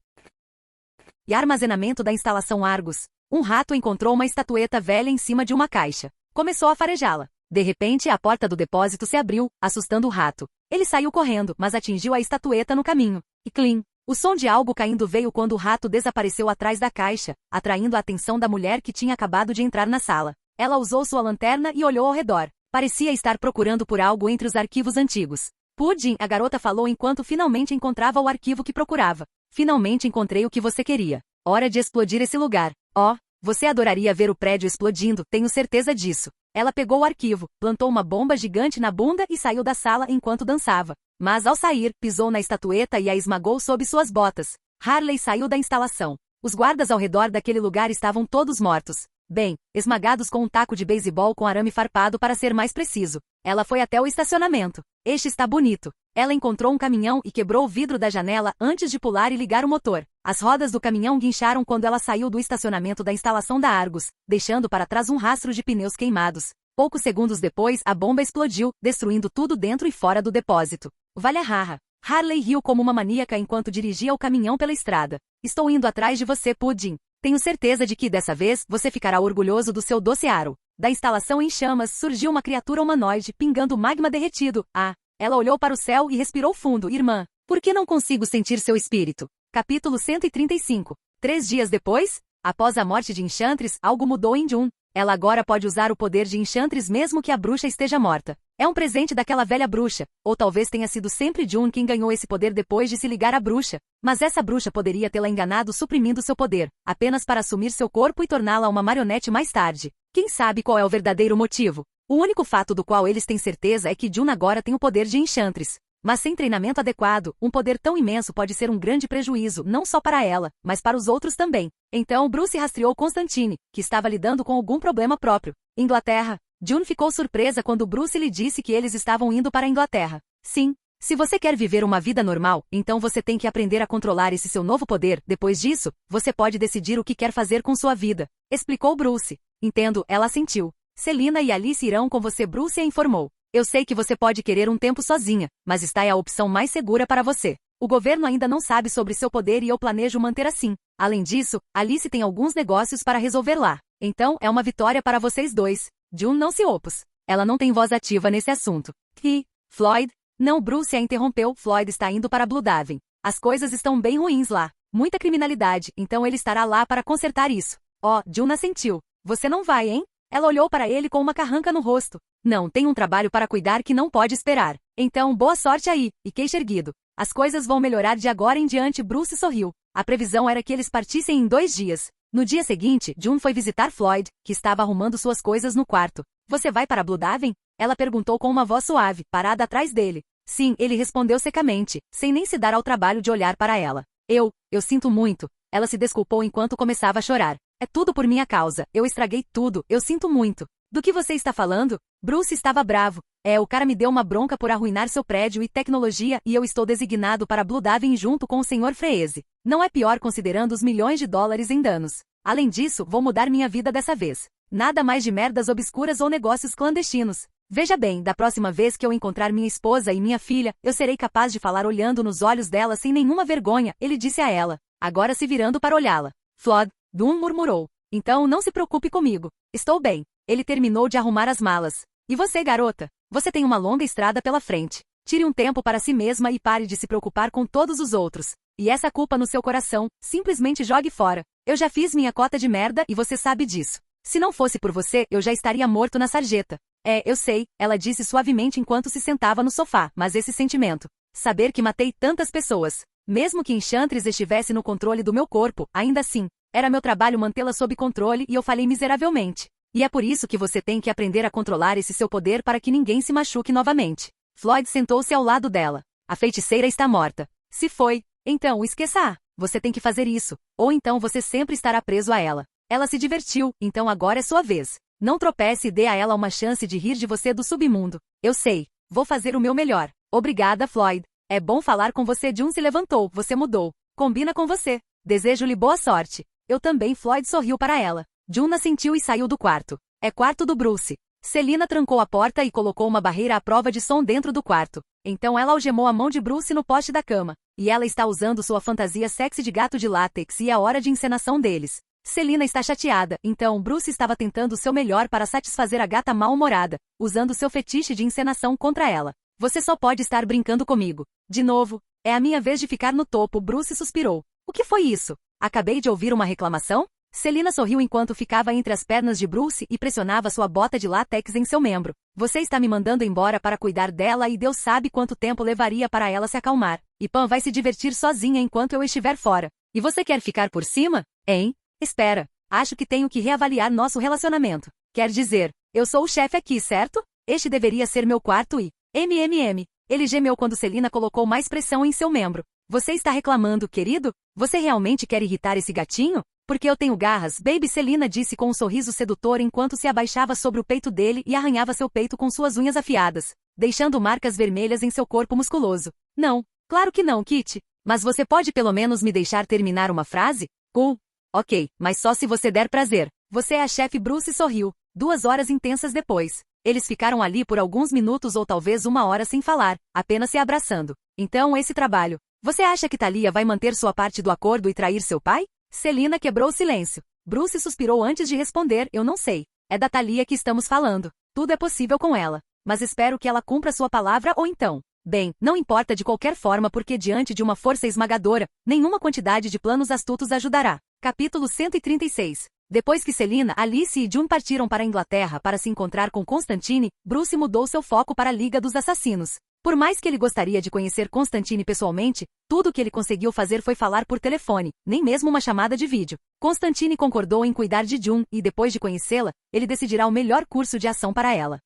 E armazenamento da instalação Argus. Um rato encontrou uma estatueta velha em cima de uma caixa. Começou a farejá-la. De repente, a porta do depósito se abriu, assustando o rato. Ele saiu correndo, mas atingiu a estatueta no caminho. E clim! O som de algo caindo veio quando o rato desapareceu atrás da caixa, atraindo a atenção da mulher que tinha acabado de entrar na sala. Ela usou sua lanterna e olhou ao redor. Parecia estar procurando por algo entre os arquivos antigos. Pudim, a garota falou enquanto finalmente encontrava o arquivo que procurava. Finalmente encontrei o que você queria. Hora de explodir esse lugar. Oh, você adoraria ver o prédio explodindo, tenho certeza disso. Ela pegou o arquivo, plantou uma bomba gigante na bunda e saiu da sala enquanto dançava. Mas ao sair, pisou na estatueta e a esmagou sob suas botas. Harley saiu da instalação. Os guardas ao redor daquele lugar estavam todos mortos. Bem, esmagados com um taco de beisebol com arame farpado para ser mais preciso. Ela foi até o estacionamento. Este está bonito. Ela encontrou um caminhão e quebrou o vidro da janela antes de pular e ligar o motor. As rodas do caminhão guincharam quando ela saiu do estacionamento da instalação da Argus, deixando para trás um rastro de pneus queimados. Poucos segundos depois, a bomba explodiu, destruindo tudo dentro e fora do depósito. Valhahaha. Harley riu como uma maníaca enquanto dirigia o caminhão pela estrada. Estou indo atrás de você, Pudim. Tenho certeza de que, dessa vez, você ficará orgulhoso do seu doce aro. Da instalação em chamas, surgiu uma criatura humanoide, pingando magma derretido. Ah! Ela olhou para o céu e respirou fundo. Irmã, por que não consigo sentir seu espírito? Capítulo 135. 3 dias depois? Após a morte de Enchantress, algo mudou em June. Ela agora pode usar o poder de Enchantress mesmo que a bruxa esteja morta. É um presente daquela velha bruxa, ou talvez tenha sido sempre June quem ganhou esse poder depois de se ligar à bruxa. Mas essa bruxa poderia tê-la enganado suprimindo seu poder, apenas para assumir seu corpo e torná-la uma marionete mais tarde. Quem sabe qual é o verdadeiro motivo? O único fato do qual eles têm certeza é que June agora tem o poder de Enchantress. Mas sem treinamento adequado, um poder tão imenso pode ser um grande prejuízo não só para ela, mas para os outros também. Então Bruce rastreou Constantine, que estava lidando com algum problema próprio. Inglaterra. June ficou surpresa quando Bruce lhe disse que eles estavam indo para a Inglaterra. Sim. Se você quer viver uma vida normal, então você tem que aprender a controlar esse seu novo poder. Depois disso, você pode decidir o que quer fazer com sua vida. Explicou Bruce. Entendo, ela assentiu. Selina e Alice irão com você, Bruce a informou. Eu sei que você pode querer um tempo sozinha, mas está é a opção mais segura para você. O governo ainda não sabe sobre seu poder e eu planejo manter assim. Além disso, Alice tem alguns negócios para resolver lá. Então, é uma vitória para vocês dois. June não se opôs. Ela não tem voz ativa nesse assunto. E, Floyd? Não, Bruce a interrompeu. Floyd está indo para Bloodaven. As coisas estão bem ruins lá. Muita criminalidade, então ele estará lá para consertar isso. Oh, June assentiu. Você não vai, hein? Ela olhou para ele com uma carranca no rosto. Não, tem um trabalho para cuidar que não pode esperar. Então, boa sorte aí, e queixo erguido. As coisas vão melhorar de agora em diante, Bruce sorriu. A previsão era que eles partissem em 2 dias. No dia seguinte, June foi visitar Floyd, que estava arrumando suas coisas no quarto. Você vai para Bloodaven? Ela perguntou com uma voz suave, parada atrás dele. Sim, ele respondeu secamente, sem nem se dar ao trabalho de olhar para ela. Eu sinto muito. Ela se desculpou enquanto começava a chorar. É tudo por minha causa, eu estraguei tudo, eu sinto muito. Do que você está falando? Bruce estava bravo. O cara me deu uma bronca por arruinar seu prédio e tecnologia e eu estou designado para Bloodaven junto com o Sr. Freese. Não é pior considerando os milhões de dólares em danos. Além disso, vou mudar minha vida dessa vez. Nada mais de merdas obscuras ou negócios clandestinos. Veja bem, da próxima vez que eu encontrar minha esposa e minha filha, eu serei capaz de falar olhando nos olhos dela sem nenhuma vergonha, ele disse a ela, agora se virando para olhá-la. Floyd, June murmurou. Então não se preocupe comigo. Estou bem. Ele terminou de arrumar as malas. E você, garota? Você tem uma longa estrada pela frente. Tire um tempo para si mesma e pare de se preocupar com todos os outros. E essa culpa no seu coração, simplesmente jogue fora. Eu já fiz minha cota de merda e você sabe disso. Se não fosse por você, eu já estaria morto na sarjeta. Eu sei, ela disse suavemente enquanto se sentava no sofá, mas esse sentimento. Saber que matei tantas pessoas. Mesmo que Enchantress estivesse no controle do meu corpo, ainda assim, era meu trabalho mantê-la sob controle e eu falhei miseravelmente. E é por isso que você tem que aprender a controlar esse seu poder para que ninguém se machuque novamente. Floyd sentou-se ao lado dela. A feiticeira está morta. Se foi, então esqueça-a. Você tem que fazer isso, ou então você sempre estará preso a ela. Ela se divertiu, então agora é sua vez. Não tropece e dê a ela uma chance de rir de você do submundo. Eu sei. Vou fazer o meu melhor. Obrigada, Floyd. É bom falar com você. June se levantou. Você mudou. Combina com você. Desejo-lhe boa sorte. Eu também. Floyd sorriu para ela. June assentiu e saiu do quarto. É quarto do Bruce. Selina trancou a porta e colocou uma barreira à prova de som dentro do quarto. Então ela algemou a mão de Bruce no poste da cama. E ela está usando sua fantasia sexy de gato de látex e é hora de encenação deles. Selina está chateada, então Bruce estava tentando o seu melhor para satisfazer a gata mal-humorada, usando seu fetiche de encenação contra ela. Você só pode estar brincando comigo. De novo, é a minha vez de ficar no topo, Bruce suspirou. O que foi isso? Acabei de ouvir uma reclamação? Selina sorriu enquanto ficava entre as pernas de Bruce e pressionava sua bota de látex em seu membro. Você está me mandando embora para cuidar dela e Deus sabe quanto tempo levaria para ela se acalmar. E Pam vai se divertir sozinha enquanto eu estiver fora. E você quer ficar por cima? Hein? Espera. Acho que tenho que reavaliar nosso relacionamento. Quer dizer, eu sou o chefe aqui, certo? Este deveria ser meu quarto e... Ele gemeu quando Selina colocou mais pressão em seu membro. Você está reclamando, querido? Você realmente quer irritar esse gatinho? Porque eu tenho garras, baby, Selina disse com um sorriso sedutor enquanto se abaixava sobre o peito dele e arranhava seu peito com suas unhas afiadas, deixando marcas vermelhas em seu corpo musculoso. Não, claro que não, Kitty. Mas você pode pelo menos me deixar terminar uma frase? Cool. Ok, mas só se você der prazer. Você é a chefe. Bruce sorriu. 2 horas intensas depois. Eles ficaram ali por alguns minutos ou talvez 1 hora sem falar, apenas se abraçando. Então esse trabalho. Você acha que Talia vai manter sua parte do acordo e trair seu pai? Selina quebrou o silêncio. Bruce suspirou antes de responder, eu não sei. É da Talia que estamos falando. Tudo é possível com ela. Mas espero que ela cumpra sua palavra ou então. Bem, não importa de qualquer forma porque diante de uma força esmagadora, nenhuma quantidade de planos astutos ajudará. Capítulo 136. Depois que Selina, Alice e June partiram para a Inglaterra para se encontrar com Constantine, Bruce mudou seu foco para a Liga dos Assassinos. Por mais que ele gostaria de conhecer Constantine pessoalmente, tudo o que ele conseguiu fazer foi falar por telefone, nem mesmo uma chamada de vídeo. Constantine concordou em cuidar de June e depois de conhecê-la, ele decidirá o melhor curso de ação para ela.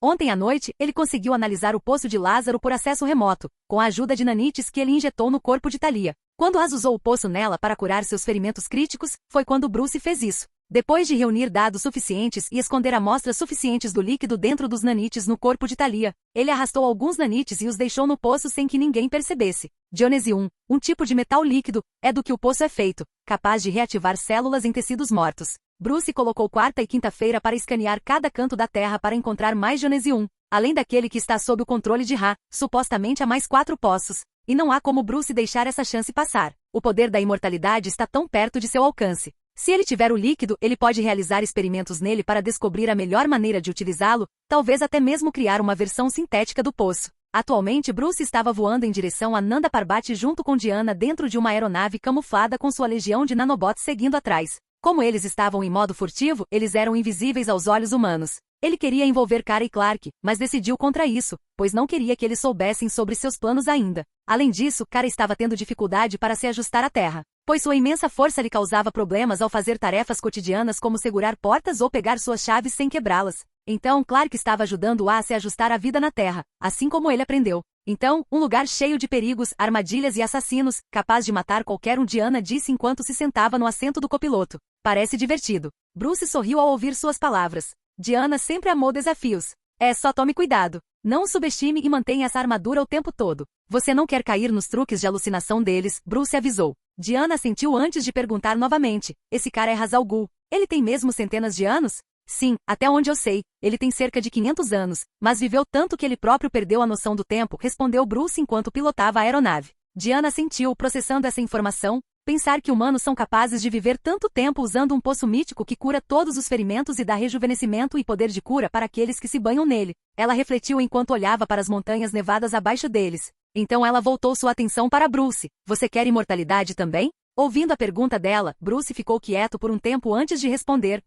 Ontem à noite, ele conseguiu analisar o poço de Lázaro por acesso remoto, com a ajuda de nanites que ele injetou no corpo de Talia. Quando As usou o poço nela para curar seus ferimentos críticos, foi quando Bruce fez isso. Depois de reunir dados suficientes e esconder amostras suficientes do líquido dentro dos nanites no corpo de Talia, ele arrastou alguns nanites e os deixou no poço sem que ninguém percebesse. Dionesium, um tipo de metal líquido, é do que o poço é feito, capaz de reativar células em tecidos mortos. Bruce colocou quarta e quinta-feira para escanear cada canto da Terra para encontrar mais Dionesium, além daquele que está sob o controle de Ra, supostamente há mais 4 poços. E não há como Bruce deixar essa chance passar. O poder da imortalidade está tão perto de seu alcance. Se ele tiver o líquido, ele pode realizar experimentos nele para descobrir a melhor maneira de utilizá-lo, talvez até mesmo criar uma versão sintética do poço. Atualmente Bruce estava voando em direção a Nanda Parbat junto com Diana dentro de uma aeronave camuflada com sua legião de nanobots seguindo atrás. Como eles estavam em modo furtivo, eles eram invisíveis aos olhos humanos. Ele queria envolver Kara e Clark, mas decidiu contra isso, pois não queria que eles soubessem sobre seus planos ainda. Além disso, Kara estava tendo dificuldade para se ajustar à Terra, pois sua imensa força lhe causava problemas ao fazer tarefas cotidianas como segurar portas ou pegar suas chaves sem quebrá-las. Então Clark estava ajudando-a a se ajustar à vida na Terra, assim como ele aprendeu. Então, um lugar cheio de perigos, armadilhas e assassinos, capaz de matar qualquer um, Diana disse enquanto se sentava no assento do copiloto. Parece divertido. Bruce sorriu ao ouvir suas palavras. Diana sempre amou desafios. Só tome cuidado. Não o subestime e mantenha essa armadura o tempo todo. Você não quer cair nos truques de alucinação deles, Bruce avisou. Diana assentiu antes de perguntar novamente. Esse cara é Ra's al Ghul. Ele tem mesmo centenas de anos? Sim, até onde eu sei, ele tem cerca de 500 anos, mas viveu tanto que ele próprio perdeu a noção do tempo, respondeu Bruce enquanto pilotava a aeronave. Diana assentiu, processando essa informação. Pensar que humanos são capazes de viver tanto tempo usando um poço mítico que cura todos os ferimentos e dá rejuvenescimento e poder de cura para aqueles que se banham nele. Ela refletiu enquanto olhava para as montanhas nevadas abaixo deles. Então ela voltou sua atenção para Bruce. Você quer imortalidade também? Ouvindo a pergunta dela, Bruce ficou quieto por um tempo antes de responder.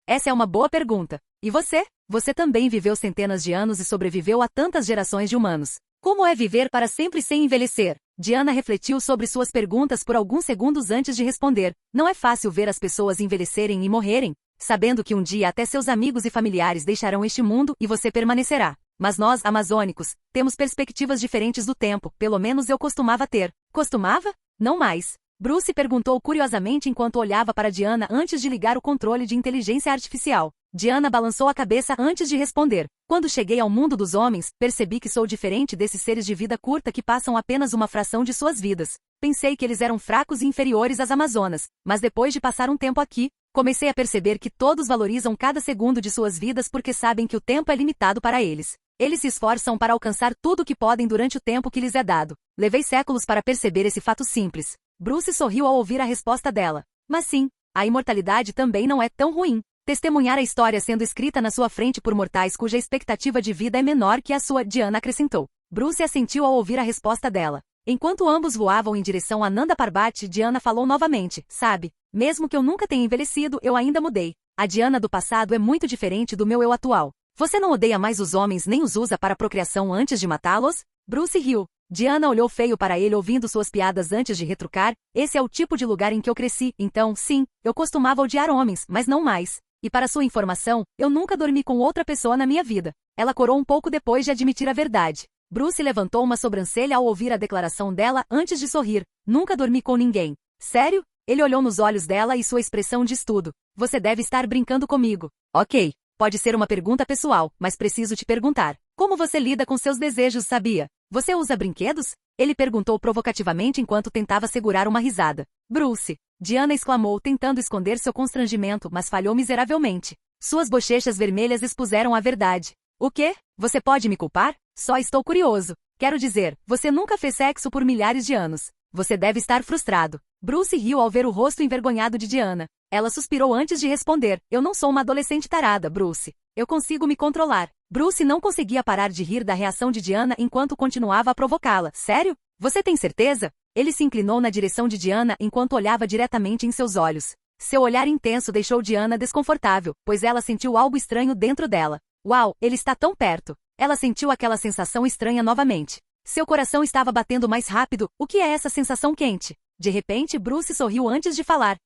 Essa é uma boa pergunta. E você? Você também viveu centenas de anos e sobreviveu a tantas gerações de humanos. Como é viver para sempre sem envelhecer? Diana refletiu sobre suas perguntas por alguns segundos antes de responder. Não é fácil ver as pessoas envelhecerem e morrerem, sabendo que um dia até seus amigos e familiares deixarão este mundo e você permanecerá. Mas nós, amazônicos, temos perspectivas diferentes do tempo, pelo menos eu costumava ter. Costumava? Não mais. Bruce perguntou curiosamente enquanto olhava para Diana antes de ligar o controle de inteligência artificial. Diana balançou a cabeça antes de responder. Quando cheguei ao mundo dos homens, percebi que sou diferente desses seres de vida curta que passam apenas uma fração de suas vidas. Pensei que eles eram fracos e inferiores às amazonas, mas depois de passar um tempo aqui, comecei a perceber que todos valorizam cada segundo de suas vidas porque sabem que o tempo é limitado para eles. Eles se esforçam para alcançar tudo o que podem durante o tempo que lhes é dado. Levei séculos para perceber esse fato simples. Bruce sorriu ao ouvir a resposta dela. Mas sim, a imortalidade também não é tão ruim. Testemunhar a história sendo escrita na sua frente por mortais cuja expectativa de vida é menor que a sua, Diana acrescentou. Bruce assentiu ao ouvir a resposta dela. Enquanto ambos voavam em direção a Nanda Parbat, Diana falou novamente. Sabe, Mesmo que eu nunca tenha envelhecido, eu ainda mudei. A Diana do passado é muito diferente do meu eu atual. Você não odeia mais os homens nem os usa para procriação antes de matá-los? Bruce riu. Diana olhou feio para ele ouvindo suas piadas antes de retrucar. Esse é o tipo de lugar em que eu cresci, então, sim, eu costumava odiar homens, mas não mais. E para sua informação, eu nunca dormi com outra pessoa na minha vida. Ela corou um pouco depois de admitir a verdade. Bruce levantou uma sobrancelha ao ouvir a declaração dela antes de sorrir. Nunca dormi com ninguém. Sério? Ele olhou nos olhos dela e sua expressão diz tudo. Você deve estar brincando comigo. Ok. Pode ser uma pergunta pessoal, mas preciso te perguntar. Como você lida com seus desejos, sabia? Você usa brinquedos? Ele perguntou provocativamente enquanto tentava segurar uma risada. Bruce. Diana exclamou, tentando esconder seu constrangimento, mas falhou miseravelmente. Suas bochechas vermelhas expuseram a verdade. O quê? Você pode me culpar? Só estou curioso. Quero dizer, você nunca fez sexo por milhares de anos. Você deve estar frustrado. Bruce riu ao ver o rosto envergonhado de Diana. Ela suspirou antes de responder. Eu não sou uma adolescente tarada, Bruce. Eu consigo me controlar. Bruce não conseguia parar de rir da reação de Diana enquanto continuava a provocá-la. Sério? Você tem certeza? Ele se inclinou na direção de Diana enquanto olhava diretamente em seus olhos. Seu olhar intenso deixou Diana desconfortável, pois ela sentiu algo estranho dentro dela. Uau, ele está tão perto. Ela sentiu aquela sensação estranha novamente. Seu coração estava batendo mais rápido. O que é essa sensação quente? De repente, Bruce sorriu antes de falar.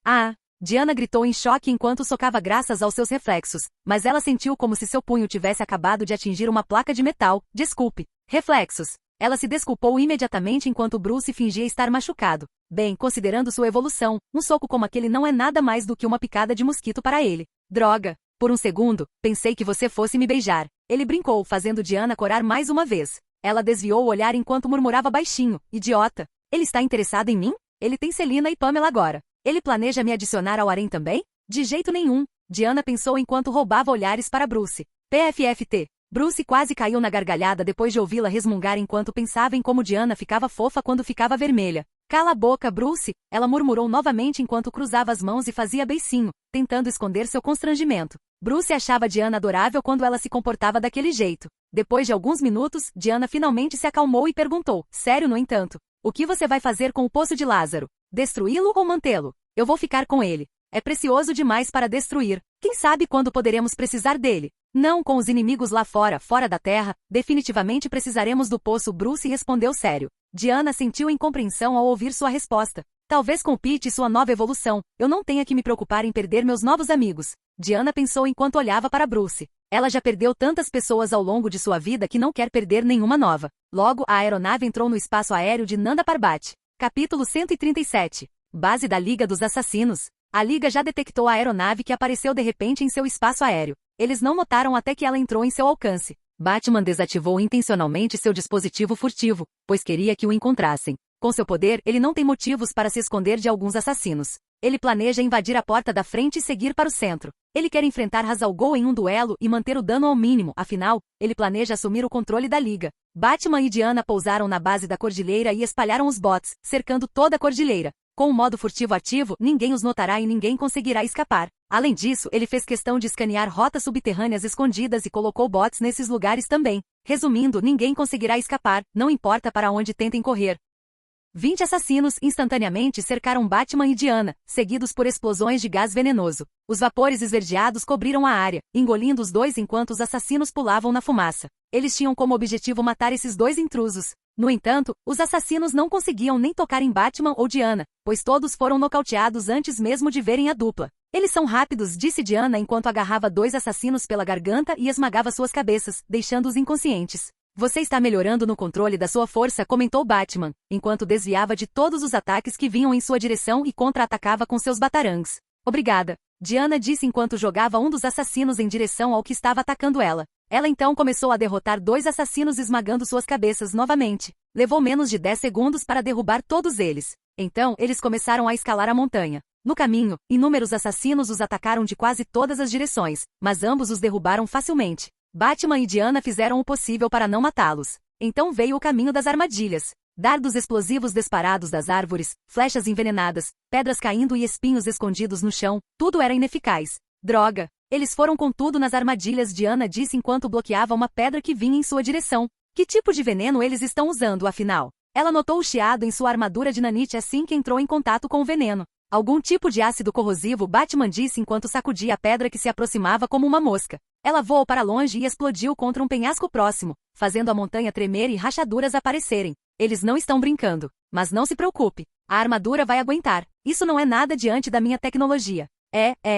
Ah! Diana gritou em choque enquanto socava graças aos seus reflexos, mas ela sentiu como se seu punho tivesse acabado de atingir uma placa de metal. Desculpe. Reflexos. Ela se desculpou imediatamente enquanto Bruce fingia estar machucado. Bem, considerando sua evolução, um soco como aquele não é nada mais do que uma picada de mosquito para ele. Droga! Por um segundo, pensei que você fosse me beijar. Ele brincou, fazendo Diana corar mais uma vez. Ela desviou o olhar enquanto murmurava baixinho. Idiota! Ele está interessado em mim? Ele tem Celina e Pamela agora. Ele planeja me adicionar ao harém também? De jeito nenhum. Diana pensou enquanto roubava olhares para Bruce. PFFT. Bruce quase caiu na gargalhada depois de ouvi-la resmungar enquanto pensava em como Diana ficava fofa quando ficava vermelha. Cala a boca, Bruce! Ela murmurou novamente enquanto cruzava as mãos e fazia beicinho, tentando esconder seu constrangimento. Bruce achava Diana adorável quando ela se comportava daquele jeito. Depois de alguns minutos, Diana finalmente se acalmou e perguntou, sério no entanto, o que você vai fazer com o Poço de Lázaro? Destruí-lo ou mantê-lo? Eu vou ficar com ele. É precioso demais para destruir. Quem sabe quando poderemos precisar dele? Não com os inimigos lá fora, fora da terra, definitivamente precisaremos do poço. Bruce respondeu sério. Diana sentiu incompreensão ao ouvir sua resposta. Talvez com Pete e sua nova evolução, eu não tenha que me preocupar em perder meus novos amigos. Diana pensou enquanto olhava para Bruce. Ela já perdeu tantas pessoas ao longo de sua vida que não quer perder nenhuma nova. Logo, a aeronave entrou no espaço aéreo de Nanda Parbat. Capítulo 137. Base da Liga dos Assassinos. A Liga já detectou a aeronave que apareceu de repente em seu espaço aéreo. Eles não notaram até que ela entrou em seu alcance. Batman desativou intencionalmente seu dispositivo furtivo, pois queria que o encontrassem. Com seu poder, ele não tem motivos para se esconder de alguns assassinos. Ele planeja invadir a porta da frente e seguir para o centro. Ele quer enfrentar Ra's al Ghul em um duelo e manter o dano ao mínimo, afinal, ele planeja assumir o controle da Liga. Batman e Diana pousaram na base da cordilheira e espalharam os bots, cercando toda a cordilheira. Com o modo furtivo ativo, ninguém os notará e ninguém conseguirá escapar. Além disso, ele fez questão de escanear rotas subterrâneas escondidas e colocou bots nesses lugares também. Resumindo, ninguém conseguirá escapar, não importa para onde tentem correr. 20 assassinos instantaneamente cercaram Batman e Diana, seguidos por explosões de gás venenoso. Os vapores esverdeados cobriram a área, engolindo os dois enquanto os assassinos pulavam na fumaça. Eles tinham como objetivo matar esses dois intrusos. No entanto, os assassinos não conseguiam nem tocar em Batman ou Diana, pois todos foram nocauteados antes mesmo de verem a dupla. Eles são rápidos, disse Diana enquanto agarrava dois assassinos pela garganta e esmagava suas cabeças, deixando-os inconscientes. Você está melhorando no controle da sua força, comentou Batman, enquanto desviava de todos os ataques que vinham em sua direção e contra-atacava com seus batarangs. Obrigada, Diana disse enquanto jogava um dos assassinos em direção ao que estava atacando ela. Ela então começou a derrotar dois assassinos esmagando suas cabeças novamente. Levou menos de 10 segundos para derrubar todos eles. Então, eles começaram a escalar a montanha. No caminho, inúmeros assassinos os atacaram de quase todas as direções, mas ambos os derrubaram facilmente. Batman e Diana fizeram o possível para não matá-los. Então veio o caminho das armadilhas. Dardos explosivos disparados das árvores, flechas envenenadas, pedras caindo e espinhos escondidos no chão, tudo era ineficaz. Droga! Eles foram com tudo nas armadilhas, Diana disse enquanto bloqueava uma pedra que vinha em sua direção. Que tipo de veneno eles estão usando, afinal? Ela notou o chiado em sua armadura de nanite assim que entrou em contato com o veneno. Algum tipo de ácido corrosivo, Batman disse enquanto sacudia a pedra que se aproximava como uma mosca. Ela voou para longe e explodiu contra um penhasco próximo, fazendo a montanha tremer e rachaduras aparecerem. Eles não estão brincando. Mas não se preocupe. A armadura vai aguentar. Isso não é nada diante da minha tecnologia.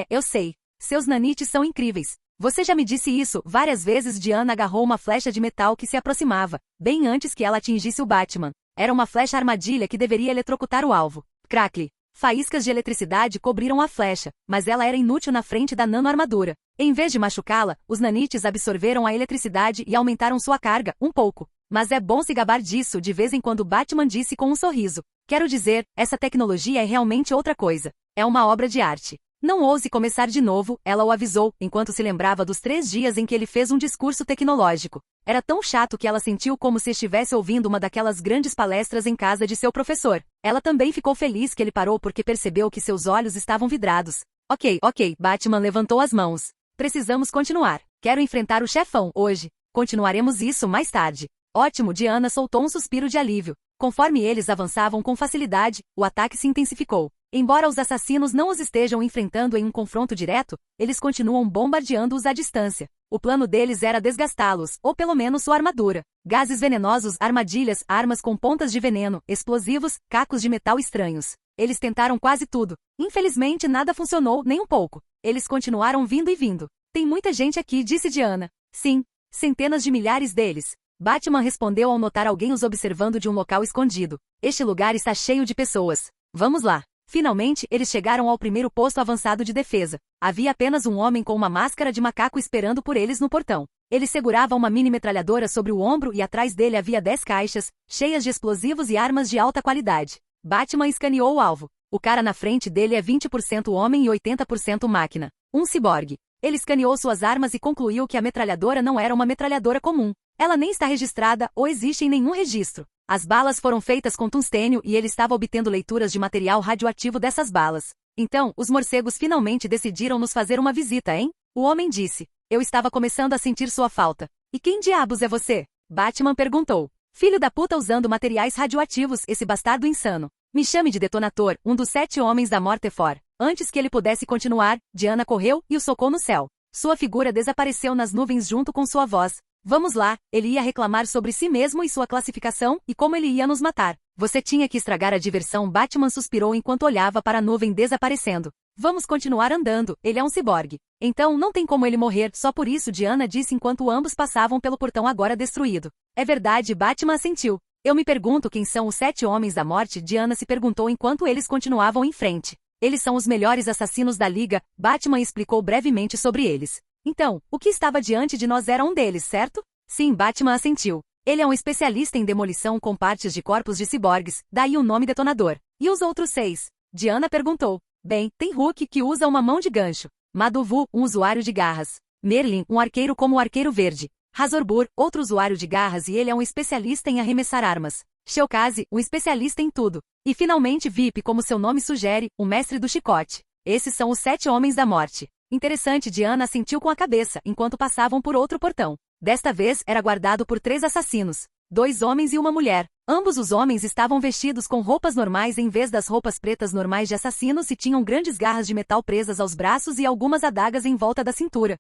Eu sei. Seus nanites são incríveis. Você já me disse isso várias vezes. Diana agarrou uma flecha de metal que se aproximava, bem antes que ela atingisse o Batman. Era uma flecha armadilha que deveria eletrocutar o alvo. Crackle. Faíscas de eletricidade cobriram a flecha, mas ela era inútil na frente da nano-armadura. Em vez de machucá-la, os nanites absorveram a eletricidade e aumentaram sua carga, um pouco. Mas é bom se gabar disso, de vez em quando Batman disse com um sorriso. Quero dizer, essa tecnologia é realmente outra coisa. É uma obra de arte. Não ouse começar de novo, ela o avisou, enquanto se lembrava dos 3 dias em que ele fez um discurso tecnológico. Era tão chato que ela sentiu como se estivesse ouvindo uma daquelas grandes palestras em casa de seu professor. Ela também ficou feliz que ele parou porque percebeu que seus olhos estavam vidrados. Ok, Batman levantou as mãos. Precisamos continuar. Quero enfrentar o chefão hoje. Continuaremos isso mais tarde. Ótimo, Diana soltou um suspiro de alívio. Conforme eles avançavam com facilidade, o ataque se intensificou. Embora os assassinos não os estejam enfrentando em um confronto direto, eles continuam bombardeando-os à distância. O plano deles era desgastá-los, ou pelo menos sua armadura. Gases venenosos, armadilhas, armas com pontas de veneno, explosivos, cacos de metal estranhos. Eles tentaram quase tudo. Infelizmente nada funcionou, nem um pouco. Eles continuaram vindo e vindo. Tem muita gente aqui, disse Diana. Sim, centenas de milhares deles. Batman respondeu ao notar alguém os observando de um local escondido. Este lugar está cheio de pessoas. Vamos lá. Finalmente, eles chegaram ao primeiro posto avançado de defesa. Havia apenas um homem com uma máscara de macaco esperando por eles no portão. Ele segurava uma mini metralhadora sobre o ombro e atrás dele havia 10 caixas, cheias de explosivos e armas de alta qualidade. Batman escaneou o alvo. O cara na frente dele é 20% homem e 80% máquina. Um ciborgue. Ele escaneou suas armas e concluiu que a metralhadora não era uma metralhadora comum. Ela nem está registrada ou existe em nenhum registro. As balas foram feitas com tungstênio e ele estava obtendo leituras de material radioativo dessas balas. Então, os morcegos finalmente decidiram nos fazer uma visita, hein? O homem disse. Eu estava começando a sentir sua falta. E quem diabos é você? Batman perguntou. Filho da puta usando materiais radioativos, esse bastardo insano. Me chame de detonator, um dos 7 homens da Mortefor. Antes que ele pudesse continuar, Diana correu e o socou no céu. Sua figura desapareceu nas nuvens junto com sua voz. Vamos lá, ele ia reclamar sobre si mesmo e sua classificação, e como ele ia nos matar. Você tinha que estragar a diversão. Batman suspirou enquanto olhava para a nuvem desaparecendo. Vamos continuar andando, ele é um ciborgue. Então não tem como ele morrer, só por isso, Diana disse enquanto ambos passavam pelo portão agora destruído. É verdade, Batman assentiu. Eu me pergunto quem são os 7 homens da morte, Diana se perguntou enquanto eles continuavam em frente. Eles são os melhores assassinos da Liga, Batman explicou brevemente sobre eles. Então, o que estava diante de nós era um deles, certo? Sim, Batman assentiu. Ele é um especialista em demolição com partes de corpos de ciborgues, daí o nome detonador. E os outros 6? Diana perguntou. Bem, tem Hulk, que usa uma mão de gancho. Maduvu, um usuário de garras. Merlin, um arqueiro como o Arqueiro Verde. Razorbur, outro usuário de garras e ele é um especialista em arremessar armas. Sheukazi, um especialista em tudo. E finalmente VIP, como seu nome sugere, o mestre do chicote. Esses são os 7 homens da morte. Interessante, Diana assentiu com a cabeça, enquanto passavam por outro portão. Desta vez, era guardado por 3 assassinos. 2 homens e uma mulher. Ambos os homens estavam vestidos com roupas normais em vez das roupas pretas normais de assassinos e tinham grandes garras de metal presas aos braços e algumas adagas em volta da cintura.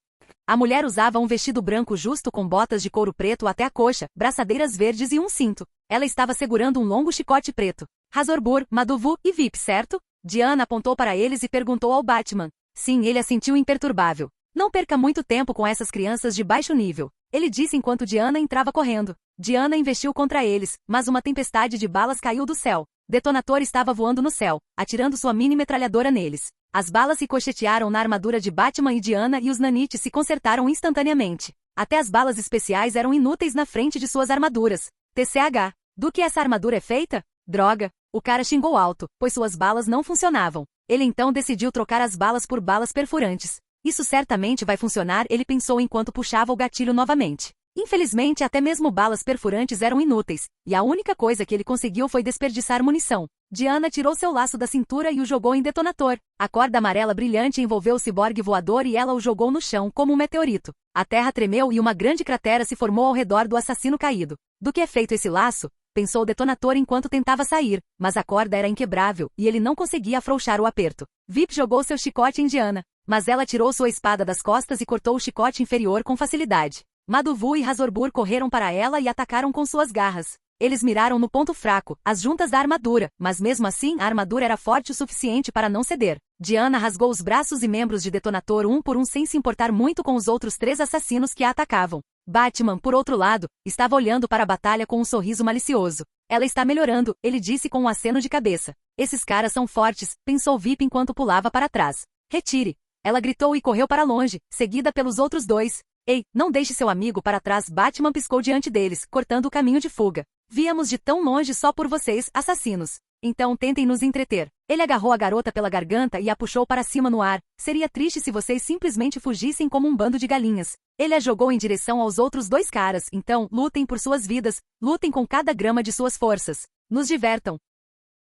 A mulher usava um vestido branco justo com botas de couro preto até a coxa, braçadeiras verdes e um cinto. Ela estava segurando um longo chicote preto. Razorbur, Maduvu e VIP, certo? Diana apontou para eles e perguntou ao Batman. Sim, ele assentiu imperturbável. Não perca muito tempo com essas crianças de baixo nível. Ele disse enquanto Diana entrava correndo. Diana investiu contra eles, mas uma tempestade de balas caiu do céu. Detonator estava voando no céu, atirando sua mini metralhadora neles. As balas ricochetearam na armadura de Batman e Diana e os nanites se consertaram instantaneamente. Até as balas especiais eram inúteis na frente de suas armaduras. TCH. Do que essa armadura é feita? Droga. O cara xingou alto, pois suas balas não funcionavam. Ele então decidiu trocar as balas por balas perfurantes. Isso certamente vai funcionar, ele pensou enquanto puxava o gatilho novamente. Infelizmente, até mesmo balas perfurantes eram inúteis, e a única coisa que ele conseguiu foi desperdiçar munição. Diana tirou seu laço da cintura e o jogou em detonator. A corda amarela brilhante envolveu o ciborgue voador e ela o jogou no chão como um meteorito. A terra tremeu e uma grande cratera se formou ao redor do assassino caído. Do que é feito esse laço? pensou o detonator enquanto tentava sair, mas a corda era inquebrável, e ele não conseguia afrouxar o aperto. Vip jogou seu chicote em Diana, mas ela tirou sua espada das costas e cortou o chicote inferior com facilidade. Maduvu e Razorbur correram para ela e atacaram com suas garras. Eles miraram no ponto fraco, as juntas da armadura, mas mesmo assim a armadura era forte o suficiente para não ceder. Diana rasgou os braços e membros de Detonator um por um sem se importar muito com os outros 3 assassinos que a atacavam. Batman, por outro lado, estava olhando para a batalha com um sorriso malicioso. Ela está melhorando, ele disse com um aceno de cabeça. Esses caras são fortes, pensou Vip enquanto pulava para trás. Retire! Ela gritou e correu para longe, seguida pelos outros 2. Ei, não deixe seu amigo para trás. Batman piscou diante deles, cortando o caminho de fuga. Víamos de tão longe só por vocês, assassinos. Então tentem nos entreter. Ele agarrou a garota pela garganta e a puxou para cima no ar. Seria triste se vocês simplesmente fugissem como um bando de galinhas. Ele a jogou em direção aos outros 2 caras. Então, lutem por suas vidas, lutem com cada grama de suas forças. Nos divertam.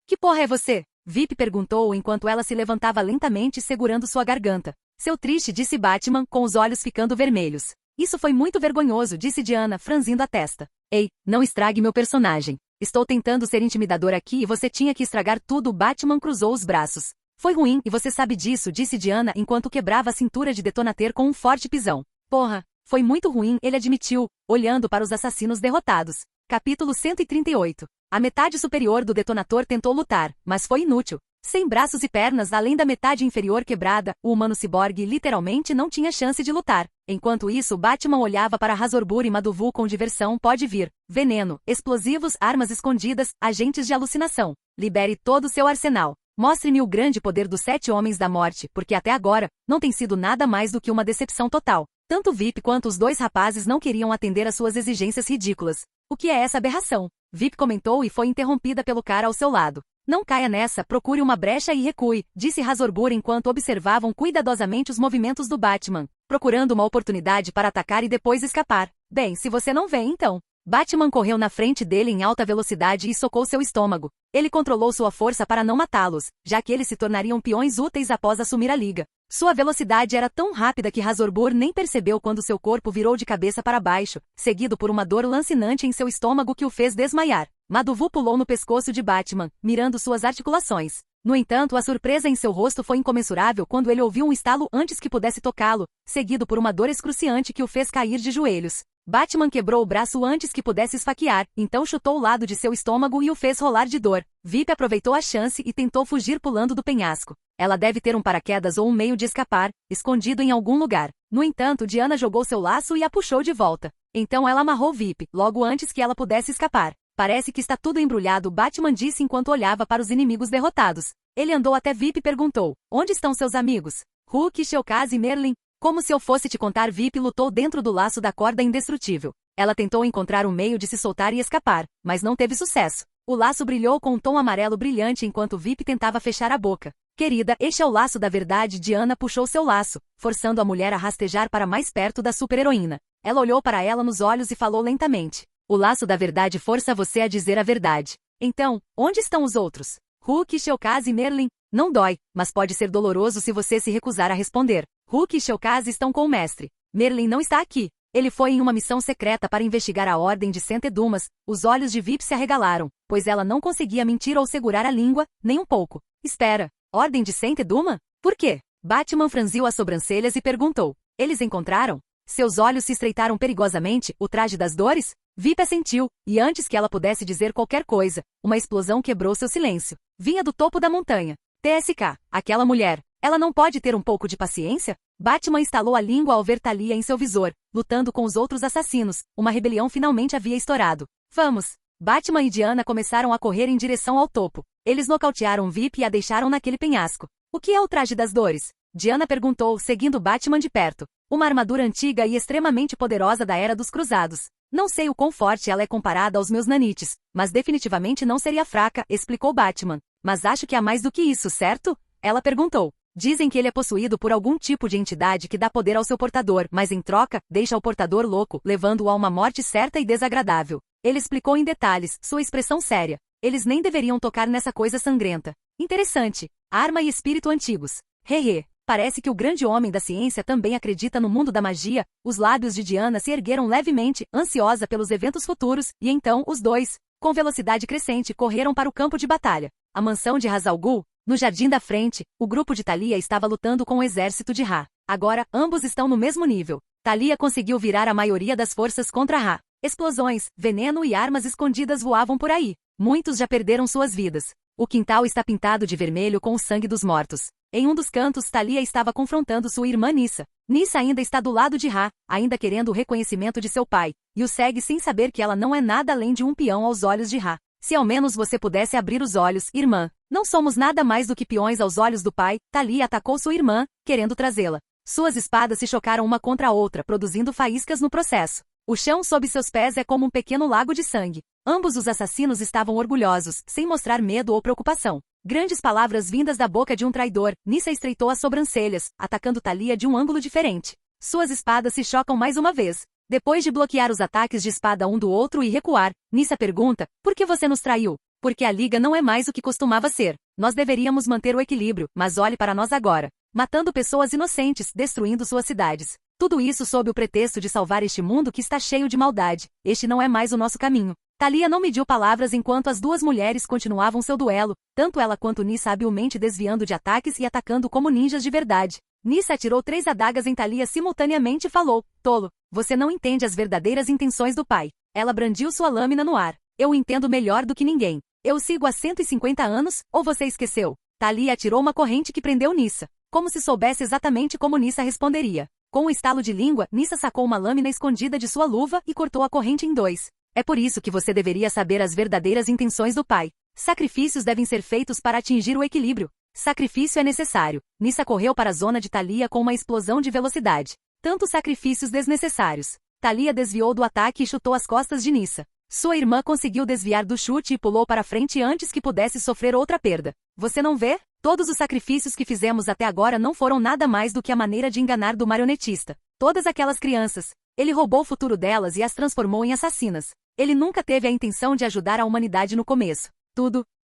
Que porra é você? Vip perguntou enquanto ela se levantava lentamente segurando sua garganta. Seu triste, disse Batman, com os olhos ficando vermelhos. Isso foi muito vergonhoso, disse Diana, franzindo a testa. Ei, não estrague meu personagem. Estou tentando ser intimidador aqui e você tinha que estragar tudo. Batman cruzou os braços. Foi ruim e você sabe disso, disse Diana enquanto quebrava a cintura de Detonator com um forte pisão. Porra, foi muito ruim, ele admitiu, olhando para os assassinos derrotados. Capítulo 138. A metade superior do Detonator tentou lutar, mas foi inútil. Sem braços e pernas além da metade inferior quebrada, o humano ciborgue literalmente não tinha chance de lutar. Enquanto isso, Batman olhava para Razorbur e Maduvu com diversão. Pode vir. Veneno, explosivos, armas escondidas, agentes de alucinação. Libere todo o seu arsenal. Mostre-me o grande poder dos 7 Homens da Morte, porque até agora, não tem sido nada mais do que uma decepção total. Tanto Vip quanto os 2 rapazes não queriam atender às suas exigências ridículas. O que é essa aberração? Vip comentou e foi interrompida pelo cara ao seu lado. Não caia nessa, procure uma brecha e recue, disse Razorbur enquanto observavam cuidadosamente os movimentos do Batman, procurando uma oportunidade para atacar e depois escapar. Bem, se você não vem então. Batman correu na frente dele em alta velocidade e socou seu estômago. Ele controlou sua força para não matá-los, já que eles se tornariam peões úteis após assumir a liga. Sua velocidade era tão rápida que Razorbur nem percebeu quando seu corpo virou de cabeça para baixo, seguido por uma dor lancinante em seu estômago que o fez desmaiar. Maduvu pulou no pescoço de Batman, mirando suas articulações. No entanto, a surpresa em seu rosto foi incomensurável quando ele ouviu um estalo antes que pudesse tocá-lo, seguido por uma dor excruciante que o fez cair de joelhos. Batman quebrou o braço antes que pudesse esfaquear, então chutou o lado de seu estômago e o fez rolar de dor. Vip aproveitou a chance e tentou fugir pulando do penhasco. Ela deve ter um paraquedas ou um meio de escapar, escondido em algum lugar. No entanto, Diana jogou seu laço e a puxou de volta. Então ela amarrou Vip, logo antes que ela pudesse escapar. Parece que está tudo embrulhado, Batman disse enquanto olhava para os inimigos derrotados. Ele andou até Vip e perguntou, onde estão seus amigos? Hulk, Shawkaz e Merlin? Como se eu fosse te contar. Vip lutou dentro do laço da corda indestrutível. Ela tentou encontrar um meio de se soltar e escapar, mas não teve sucesso. O laço brilhou com um tom amarelo brilhante enquanto Vip tentava fechar a boca. Querida, este é o laço da verdade. Diana puxou seu laço, forçando a mulher a rastejar para mais perto da super-heroína. Ela olhou para ela nos olhos e falou lentamente. O laço da verdade força você a dizer a verdade. Então, onde estão os outros? Hulk, Shawkaz e Merlin? Não dói, mas pode ser doloroso se você se recusar a responder. Hulk e Shawkaz estão com o mestre. Merlin não está aqui. Ele foi em uma missão secreta para investigar a Ordem de Centedumas. Os olhos de Vip se arregalaram, pois ela não conseguia mentir ou segurar a língua, nem um pouco. Espera, Ordem de Centeduma? Por quê? Batman franziu as sobrancelhas e perguntou. Eles encontraram? Seus olhos se estreitaram perigosamente. O traje das dores? Vip assentiu, e antes que ela pudesse dizer qualquer coisa, uma explosão quebrou seu silêncio. Vinha do topo da montanha. TSK, aquela mulher. Ela não pode ter um pouco de paciência? Batman estalou a língua ao ver Talia em seu visor, lutando com os outros assassinos. Uma rebelião finalmente havia estourado. Vamos! Batman e Diana começaram a correr em direção ao topo. Eles nocautearam Vip e a deixaram naquele penhasco. O que é o traje das dores? Diana perguntou, seguindo Batman de perto. Uma armadura antiga e extremamente poderosa da Era dos Cruzados. Não sei o quão forte ela é comparada aos meus nanites, mas definitivamente não seria fraca, explicou Batman. Mas acho que há mais do que isso, certo? Ela perguntou. Dizem que ele é possuído por algum tipo de entidade que dá poder ao seu portador, mas em troca, deixa o portador louco, levando-o a uma morte certa e desagradável. Ele explicou em detalhes, sua expressão séria. Eles nem deveriam tocar nessa coisa sangrenta. Interessante. Arma e espírito antigos. Hehe. Parece que o grande homem da ciência também acredita no mundo da magia. Os lábios de Diana se ergueram levemente, ansiosa pelos eventos futuros, e então, os dois. Com velocidade crescente, correram para o campo de batalha. A mansão de Ra's al Ghul, no jardim da frente, o grupo de Thalia estava lutando com o exército de Ra. Agora, ambos estão no mesmo nível. Thalia conseguiu virar a maioria das forças contra Ra. Explosões, veneno e armas escondidas voavam por aí. Muitos já perderam suas vidas. O quintal está pintado de vermelho com o sangue dos mortos. Em um dos cantos, Thalia estava confrontando sua irmã Nyssa. Nyssa ainda está do lado de Ra, ainda querendo o reconhecimento de seu pai, e o segue sem saber que ela não é nada além de um peão aos olhos de Ra. Se ao menos você pudesse abrir os olhos, irmã. Não somos nada mais do que peões aos olhos do pai. Thalia atacou sua irmã, querendo trazê-la. Suas espadas se chocaram uma contra a outra, produzindo faíscas no processo. O chão sob seus pés é como um pequeno lago de sangue. Ambos os assassinos estavam orgulhosos, sem mostrar medo ou preocupação. Grandes palavras vindas da boca de um traidor. Nyssa estreitou as sobrancelhas, atacando Thalia de um ângulo diferente. Suas espadas se chocam mais uma vez. Depois de bloquear os ataques de espada um do outro e recuar, Nyssa pergunta, por que você nos traiu? Porque a liga não é mais o que costumava ser. Nós deveríamos manter o equilíbrio, mas olhe para nós agora. Matando pessoas inocentes, destruindo suas cidades. Tudo isso sob o pretexto de salvar este mundo que está cheio de maldade. Este não é mais o nosso caminho. Thalia não mediu palavras enquanto as duas mulheres continuavam seu duelo, tanto ela quanto Nyssa habilmente desviando de ataques e atacando como ninjas de verdade. Nyssa atirou 3 adagas em Thalia simultaneamente e falou, tolo, você não entende as verdadeiras intenções do pai. Ela brandiu sua lâmina no ar. Eu o entendo melhor do que ninguém. Eu o sigo há 150 anos, ou você esqueceu? Thalia atirou uma corrente que prendeu Nyssa, como se soubesse exatamente como Nyssa responderia. Com um estalo de língua, Nyssa sacou uma lâmina escondida de sua luva e cortou a corrente em 2. É por isso que você deveria saber as verdadeiras intenções do pai. Sacrifícios devem ser feitos para atingir o equilíbrio. Sacrifício é necessário. Nyssa correu para a zona de Thalia com uma explosão de velocidade. Tantos sacrifícios desnecessários. Thalia desviou do ataque e chutou as costas de Nyssa. Sua irmã conseguiu desviar do chute e pulou para frente antes que pudesse sofrer outra perda. Você não vê? Todos os sacrifícios que fizemos até agora não foram nada mais do que a maneira de enganar do marionetista. Todas aquelas crianças. Ele roubou o futuro delas e as transformou em assassinas. Ele nunca teve a intenção de ajudar a humanidade no começo.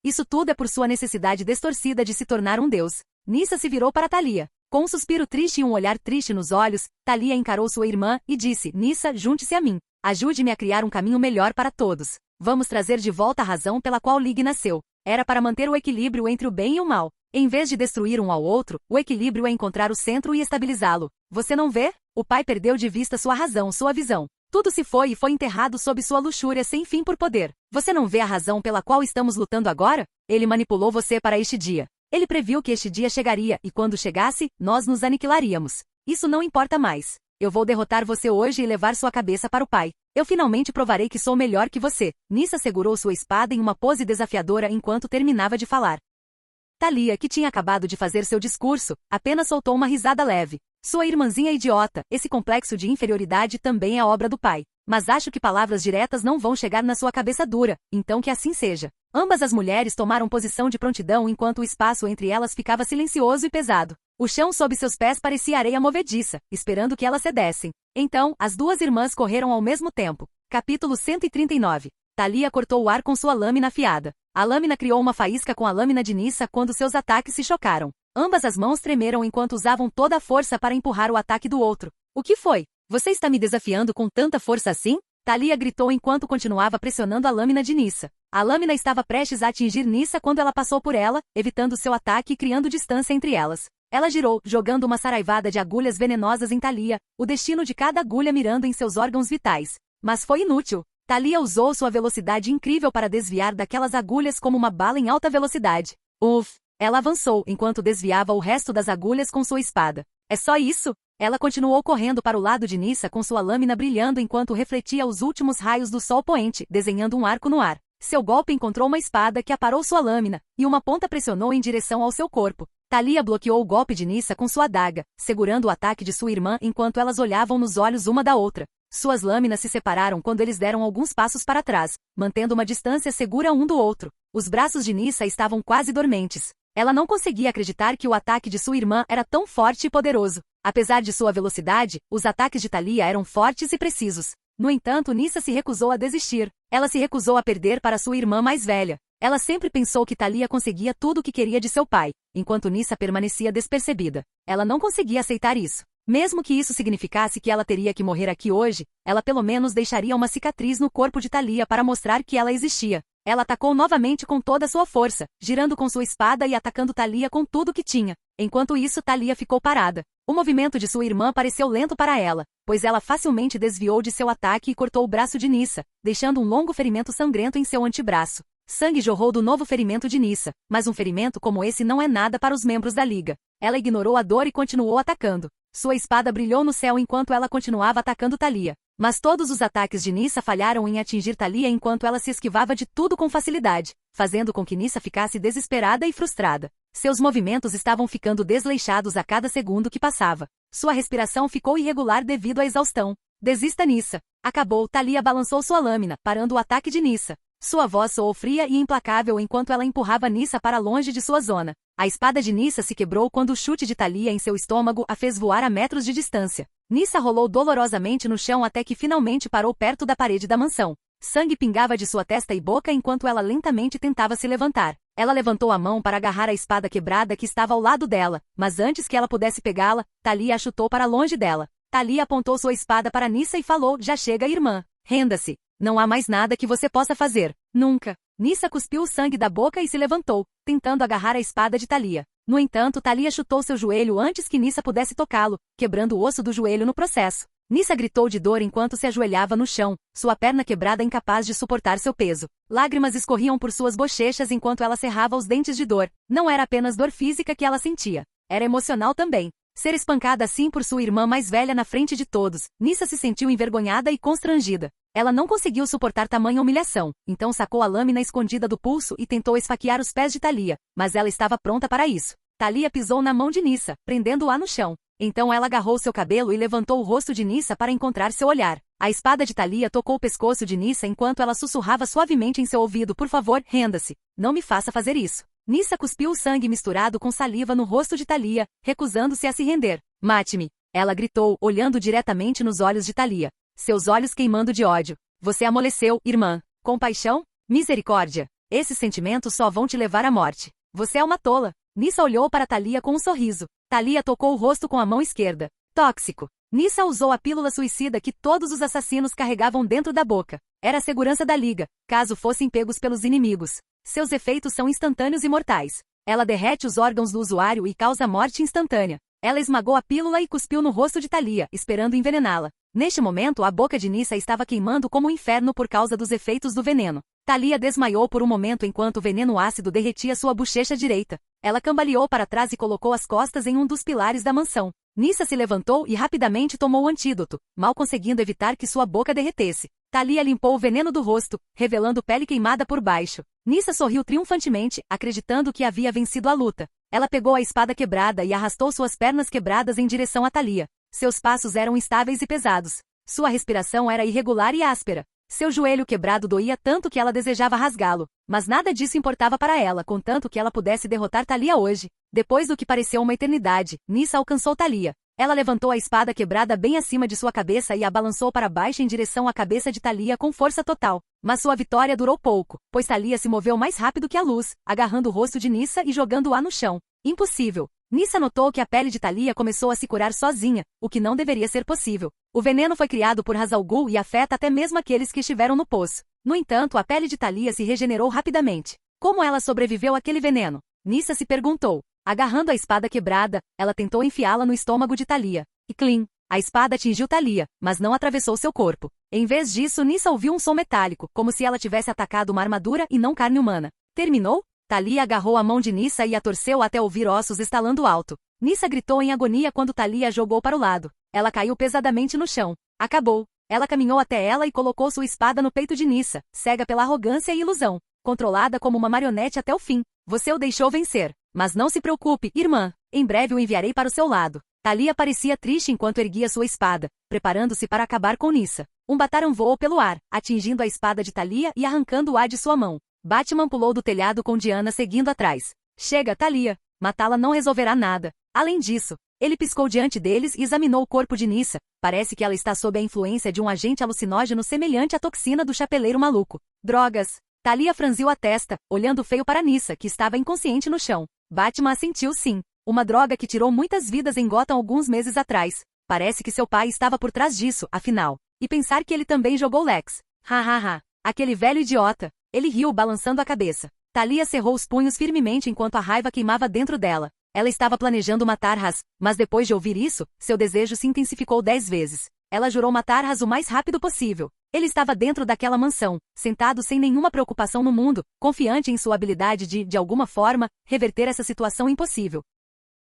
Isso tudo é por sua necessidade distorcida de se tornar um deus. Nyssa se virou para Thalia. Com um suspiro triste e um olhar triste nos olhos, Thalia encarou sua irmã e disse, Nyssa, junte-se a mim. Ajude-me a criar um caminho melhor para todos. Vamos trazer de volta a razão pela qual League nasceu. Era para manter o equilíbrio entre o bem e o mal. Em vez de destruir um ao outro, o equilíbrio é encontrar o centro e estabilizá-lo. Você não vê? O pai perdeu de vista sua razão, sua visão. Tudo se foi e foi enterrado sob sua luxúria sem fim por poder. Você não vê a razão pela qual estamos lutando agora? Ele manipulou você para este dia. Ele previu que este dia chegaria e quando chegasse, nós nos aniquilaríamos. Isso não importa mais. Eu vou derrotar você hoje e levar sua cabeça para o pai. Eu finalmente provarei que sou melhor que você. Nyssa segurou sua espada em uma pose desafiadora enquanto terminava de falar. Thalia, que tinha acabado de fazer seu discurso, apenas soltou uma risada leve. Sua irmãzinha idiota, esse complexo de inferioridade também é obra do pai. Mas acho que palavras diretas não vão chegar na sua cabeça dura, então que assim seja. Ambas as mulheres tomaram posição de prontidão enquanto o espaço entre elas ficava silencioso e pesado. O chão sob seus pés parecia areia movediça, esperando que elas cedessem. Então, as duas irmãs correram ao mesmo tempo. Capítulo 139. Thalia cortou o ar com sua lâmina afiada. A lâmina criou uma faísca com a lâmina de Nyssa quando seus ataques se chocaram. Ambas as mãos tremeram enquanto usavam toda a força para empurrar o ataque do outro. O que foi? Você está me desafiando com tanta força assim? Thalia gritou enquanto continuava pressionando a lâmina de Nyssa. A lâmina estava prestes a atingir Nyssa quando ela passou por ela, evitando seu ataque e criando distância entre elas. Ela girou, jogando uma saraivada de agulhas venenosas em Thalia, o destino de cada agulha mirando em seus órgãos vitais. Mas foi inútil. Thalia usou sua velocidade incrível para desviar daquelas agulhas como uma bala em alta velocidade. Ela avançou enquanto desviava o resto das agulhas com sua espada. É só isso? Ela continuou correndo para o lado de Nyssa com sua lâmina brilhando enquanto refletia os últimos raios do sol poente, desenhando um arco no ar. Seu golpe encontrou uma espada que aparou sua lâmina, e uma ponta pressionou em direção ao seu corpo. Thalia bloqueou o golpe de Nyssa com sua adaga, segurando o ataque de sua irmã enquanto elas olhavam nos olhos uma da outra. Suas lâminas se separaram quando eles deram alguns passos para trás, mantendo uma distância segura um do outro. Os braços de Nyssa estavam quase dormentes. Ela não conseguia acreditar que o ataque de sua irmã era tão forte e poderoso. Apesar de sua velocidade, os ataques de Thalia eram fortes e precisos. No entanto, Nyssa se recusou a desistir. Ela se recusou a perder para sua irmã mais velha. Ela sempre pensou que Thalia conseguia tudo o que queria de seu pai, enquanto Nyssa permanecia despercebida. Ela não conseguia aceitar isso. Mesmo que isso significasse que ela teria que morrer aqui hoje, ela pelo menos deixaria uma cicatriz no corpo de Thalia para mostrar que ela existia. Ela atacou novamente com toda a sua força, girando com sua espada e atacando Thalia com tudo que tinha. Enquanto isso, Thalia ficou parada. O movimento de sua irmã pareceu lento para ela, pois ela facilmente desviou de seu ataque e cortou o braço de Nyssa, deixando um longo ferimento sangrento em seu antebraço. Sangue jorrou do novo ferimento de Nyssa, mas um ferimento como esse não é nada para os membros da Liga. Ela ignorou a dor e continuou atacando. Sua espada brilhou no céu enquanto ela continuava atacando Thalia. Mas todos os ataques de Nyssa falharam em atingir Thalia enquanto ela se esquivava de tudo com facilidade, fazendo com que Nyssa ficasse desesperada e frustrada. Seus movimentos estavam ficando desleixados a cada segundo que passava. Sua respiração ficou irregular devido à exaustão. Desista, Nyssa. Acabou. Thalia balançou sua lâmina, parando o ataque de Nyssa. Sua voz soou fria e implacável enquanto ela empurrava Nyssa para longe de sua zona. A espada de Nyssa se quebrou quando o chute de Thalia em seu estômago a fez voar a metros de distância. Nyssa rolou dolorosamente no chão até que finalmente parou perto da parede da mansão. Sangue pingava de sua testa e boca enquanto ela lentamente tentava se levantar. Ela levantou a mão para agarrar a espada quebrada que estava ao lado dela, mas antes que ela pudesse pegá-la, Thalia a chutou para longe dela. Thalia apontou sua espada para Nyssa e falou: "Já chega, irmã. Renda-se. Não há mais nada que você possa fazer. Nunca." Nyssa cuspiu o sangue da boca e se levantou, tentando agarrar a espada de Thalia. No entanto, Thalia chutou seu joelho antes que Nyssa pudesse tocá-lo, quebrando o osso do joelho no processo. Nyssa gritou de dor enquanto se ajoelhava no chão, sua perna quebrada incapaz de suportar seu peso. Lágrimas escorriam por suas bochechas enquanto ela cerrava os dentes de dor. Não era apenas dor física que ela sentia. Era emocional também. Ser espancada assim por sua irmã mais velha na frente de todos, Nyssa se sentiu envergonhada e constrangida. Ela não conseguiu suportar tamanha humilhação, então sacou a lâmina escondida do pulso e tentou esfaquear os pés de Thalia, mas ela estava pronta para isso. Thalia pisou na mão de Nyssa, prendendo-a no chão. Então ela agarrou seu cabelo e levantou o rosto de Nyssa para encontrar seu olhar. A espada de Thalia tocou o pescoço de Nyssa enquanto ela sussurrava suavemente em seu ouvido: "Por favor, renda-se. Não me faça fazer isso." Nyssa cuspiu o sangue misturado com saliva no rosto de Thalia, recusando-se a se render. "Mate-me!" ela gritou, olhando diretamente nos olhos de Thalia, seus olhos queimando de ódio. "Você amoleceu, irmã. Compaixão? Misericórdia. Esses sentimentos só vão te levar à morte. Você é uma tola." Nyssa olhou para Thalia com um sorriso. Thalia tocou o rosto com a mão esquerda. "Tóxico." Nyssa usou a pílula suicida que todos os assassinos carregavam dentro da boca. Era a segurança da Liga, caso fossem pegos pelos inimigos. Seus efeitos são instantâneos e mortais. Ela derrete os órgãos do usuário e causa morte instantânea. Ela esmagou a pílula e cuspiu no rosto de Thalia, esperando envenená-la. Neste momento, a boca de Nyssa estava queimando como um inferno por causa dos efeitos do veneno. Thalia desmaiou por um momento enquanto o veneno ácido derretia sua bochecha direita. Ela cambaleou para trás e colocou as costas em um dos pilares da mansão. Nyssa se levantou e rapidamente tomou o antídoto, mal conseguindo evitar que sua boca derretesse. Thalia limpou o veneno do rosto, revelando pele queimada por baixo. Nyssa sorriu triunfantemente, acreditando que havia vencido a luta. Ela pegou a espada quebrada e arrastou suas pernas quebradas em direção a Thalia. Seus passos eram instáveis e pesados. Sua respiração era irregular e áspera. Seu joelho quebrado doía tanto que ela desejava rasgá-lo. Mas nada disso importava para ela, contanto que ela pudesse derrotar Thalia hoje. Depois do que pareceu uma eternidade, Nyssa alcançou Thalia. Ela levantou a espada quebrada bem acima de sua cabeça e a balançou para baixo em direção à cabeça de Thalia com força total. Mas sua vitória durou pouco, pois Thalia se moveu mais rápido que a luz, agarrando o rosto de Nyssa e jogando-a no chão. Impossível. Nyssa notou que a pele de Thalia começou a se curar sozinha, o que não deveria ser possível. O veneno foi criado por Ra's al Ghul e afeta até mesmo aqueles que estiveram no poço. No entanto, a pele de Thalia se regenerou rapidamente. Como ela sobreviveu àquele veneno? Nyssa se perguntou. Agarrando a espada quebrada, ela tentou enfiá-la no estômago de Thalia. E clim! A espada atingiu Thalia, mas não atravessou seu corpo. Em vez disso, Nyssa ouviu um som metálico, como se ela tivesse atacado uma armadura e não carne humana. Terminou? Thalia agarrou a mão de Nyssa e a torceu até ouvir ossos estalando alto. Nyssa gritou em agonia quando Thalia a jogou para o lado. Ela caiu pesadamente no chão. Acabou. Ela caminhou até ela e colocou sua espada no peito de Nyssa, cega pela arrogância e ilusão. Controlada como uma marionete até o fim. Você o deixou vencer. Mas não se preocupe, irmã. Em breve o enviarei para o seu lado. Thalia parecia triste enquanto erguia sua espada, preparando-se para acabar com Nyssa. Um batarão voou pelo ar, atingindo a espada de Thalia e arrancando-a de sua mão. Batman pulou do telhado com Diana seguindo atrás. Chega, Thalia. Matá-la não resolverá nada. Além disso, ele piscou diante deles e examinou o corpo de Nyssa. Parece que ela está sob a influência de um agente alucinógeno semelhante à toxina do chapeleiro maluco. Drogas. Thalia franziu a testa, olhando feio para Nyssa, que estava inconsciente no chão. Batman assentiu sim. Uma droga que tirou muitas vidas em Gotham alguns meses atrás. Parece que seu pai estava por trás disso, afinal. E pensar que ele também jogou Lex. Ha. Aquele velho idiota. Ele riu, balançando a cabeça. Thalia cerrou os punhos firmemente enquanto a raiva queimava dentro dela. Ela estava planejando matar Ras, mas depois de ouvir isso, seu desejo se intensificou 10 vezes. Ela jurou matar Ras o mais rápido possível. Ele estava dentro daquela mansão, sentado sem nenhuma preocupação no mundo, confiante em sua habilidade de alguma forma, reverter essa situação impossível.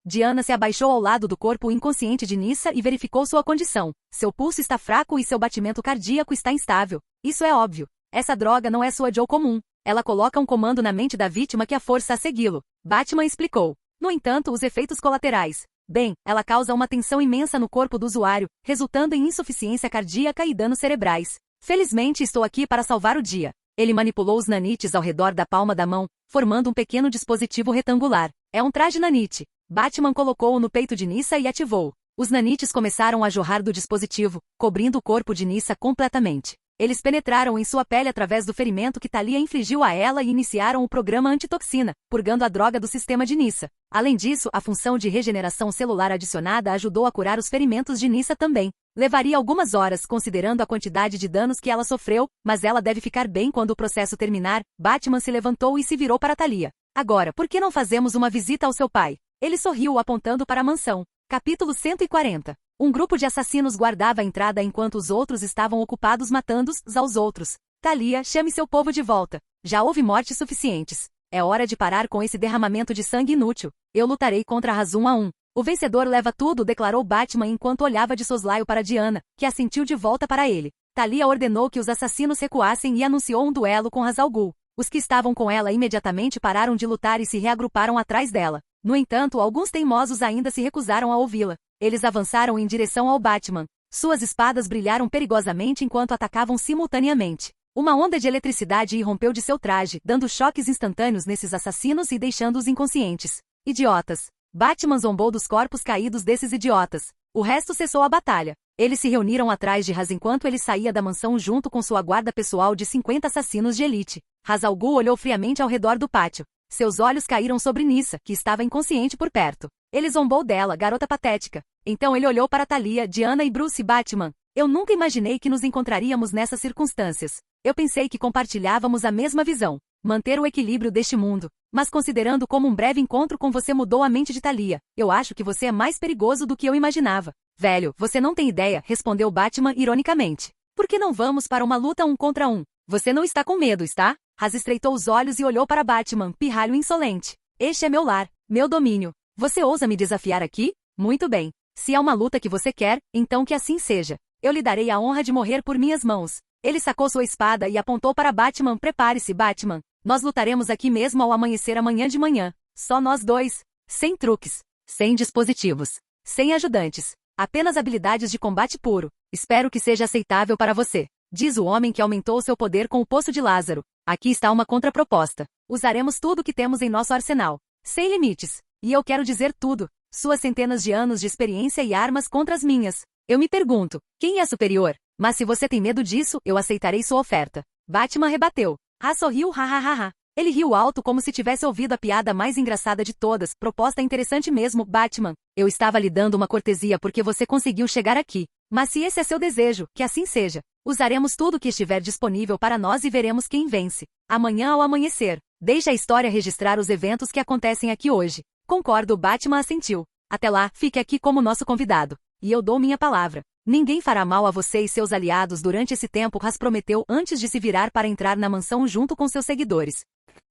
Diana se abaixou ao lado do corpo inconsciente de Nyssa e verificou sua condição. Seu pulso está fraco e seu batimento cardíaco está instável. Isso é óbvio. Essa droga não é sua Joe comum. Ela coloca um comando na mente da vítima que a força a segui-lo. Batman explicou. No entanto, os efeitos colaterais. Bem, ela causa uma tensão imensa no corpo do usuário, resultando em insuficiência cardíaca e danos cerebrais. Felizmente estou aqui para salvar o dia. Ele manipulou os nanites ao redor da palma da mão, formando um pequeno dispositivo retangular. É um traje nanite. Batman colocou-o no peito de Nyssa e ativou. Os nanites começaram a jorrar do dispositivo, cobrindo o corpo de Nyssa completamente. Eles penetraram em sua pele através do ferimento que Thalia infligiu a ela e iniciaram o programa antitoxina, purgando a droga do sistema de Nyssa. Além disso, a função de regeneração celular adicionada ajudou a curar os ferimentos de Nyssa também. Levaria algumas horas considerando a quantidade de danos que ela sofreu, mas ela deve ficar bem quando o processo terminar. Batman se levantou e se virou para Thalia. Agora, por que não fazemos uma visita ao seu pai? Ele sorriu apontando para a mansão. Capítulo 140. Um grupo de assassinos guardava a entrada enquanto os outros estavam ocupados matando-uns aos outros. Thalia, chame seu povo de volta. Já houve mortes suficientes. É hora de parar com esse derramamento de sangue inútil. Eu lutarei contra Ras 1 a 1. O vencedor leva tudo, declarou Batman enquanto olhava de soslaio para Diana, que assentiu de volta para ele. Thalia ordenou que os assassinos recuassem e anunciou um duelo com Ra's al Ghul. Os que estavam com ela imediatamente pararam de lutar e se reagruparam atrás dela. No entanto, alguns teimosos ainda se recusaram a ouvi-la. Eles avançaram em direção ao Batman. Suas espadas brilharam perigosamente enquanto atacavam simultaneamente. Uma onda de eletricidade irrompeu de seu traje, dando choques instantâneos nesses assassinos e deixando-os inconscientes. Idiotas! Batman zombou dos corpos caídos desses idiotas. O resto cessou a batalha. Eles se reuniram atrás de Ras enquanto ele saía da mansão junto com sua guarda pessoal de 50 assassinos de elite. Ra's al Ghul olhou friamente ao redor do pátio. Seus olhos caíram sobre Nyssa, que estava inconsciente por perto. Ele zombou dela, garota patética. Então ele olhou para Thalia, Diana e Bruce Batman. Eu nunca imaginei que nos encontraríamos nessas circunstâncias. Eu pensei que compartilhávamos a mesma visão. Manter o equilíbrio deste mundo. Mas considerando como um breve encontro com você mudou a mente de Thalia, eu acho que você é mais perigoso do que eu imaginava. Velho, você não tem ideia, respondeu Batman ironicamente. Por que não vamos para uma luta 1 contra 1? Você não está com medo, está? Ras estreitou os olhos e olhou para Batman, pirralho insolente. Este é meu lar, meu domínio. Você ousa me desafiar aqui? Muito bem. Se é uma luta que você quer, então que assim seja. Eu lhe darei a honra de morrer por minhas mãos. Ele sacou sua espada e apontou para Batman. Prepare-se, Batman. Nós lutaremos aqui mesmo ao amanhecer amanhã de manhã. Só nós dois. Sem truques. Sem dispositivos. Sem ajudantes. Apenas habilidades de combate puro. Espero que seja aceitável para você. Diz o homem que aumentou seu poder com o Poço de Lázaro. Aqui está uma contraproposta. Usaremos tudo o que temos em nosso arsenal. Sem limites. E eu quero dizer tudo. Suas centenas de anos de experiência e armas contra as minhas. Eu me pergunto, quem é superior? Mas se você tem medo disso, eu aceitarei sua oferta. Batman rebateu. Ras sorriu, ha. Ele riu alto como se tivesse ouvido a piada mais engraçada de todas. Proposta interessante mesmo, Batman. Eu estava lhe dando uma cortesia porque você conseguiu chegar aqui. Mas se esse é seu desejo, que assim seja. Usaremos tudo que estiver disponível para nós e veremos quem vence. Amanhã ao amanhecer. Deixe a história registrar os eventos que acontecem aqui hoje. Concordo, Batman assentiu. Até lá, fique aqui como nosso convidado. E eu dou minha palavra. Ninguém fará mal a você e seus aliados durante esse tempo, Ras prometeu antes de se virar para entrar na mansão junto com seus seguidores.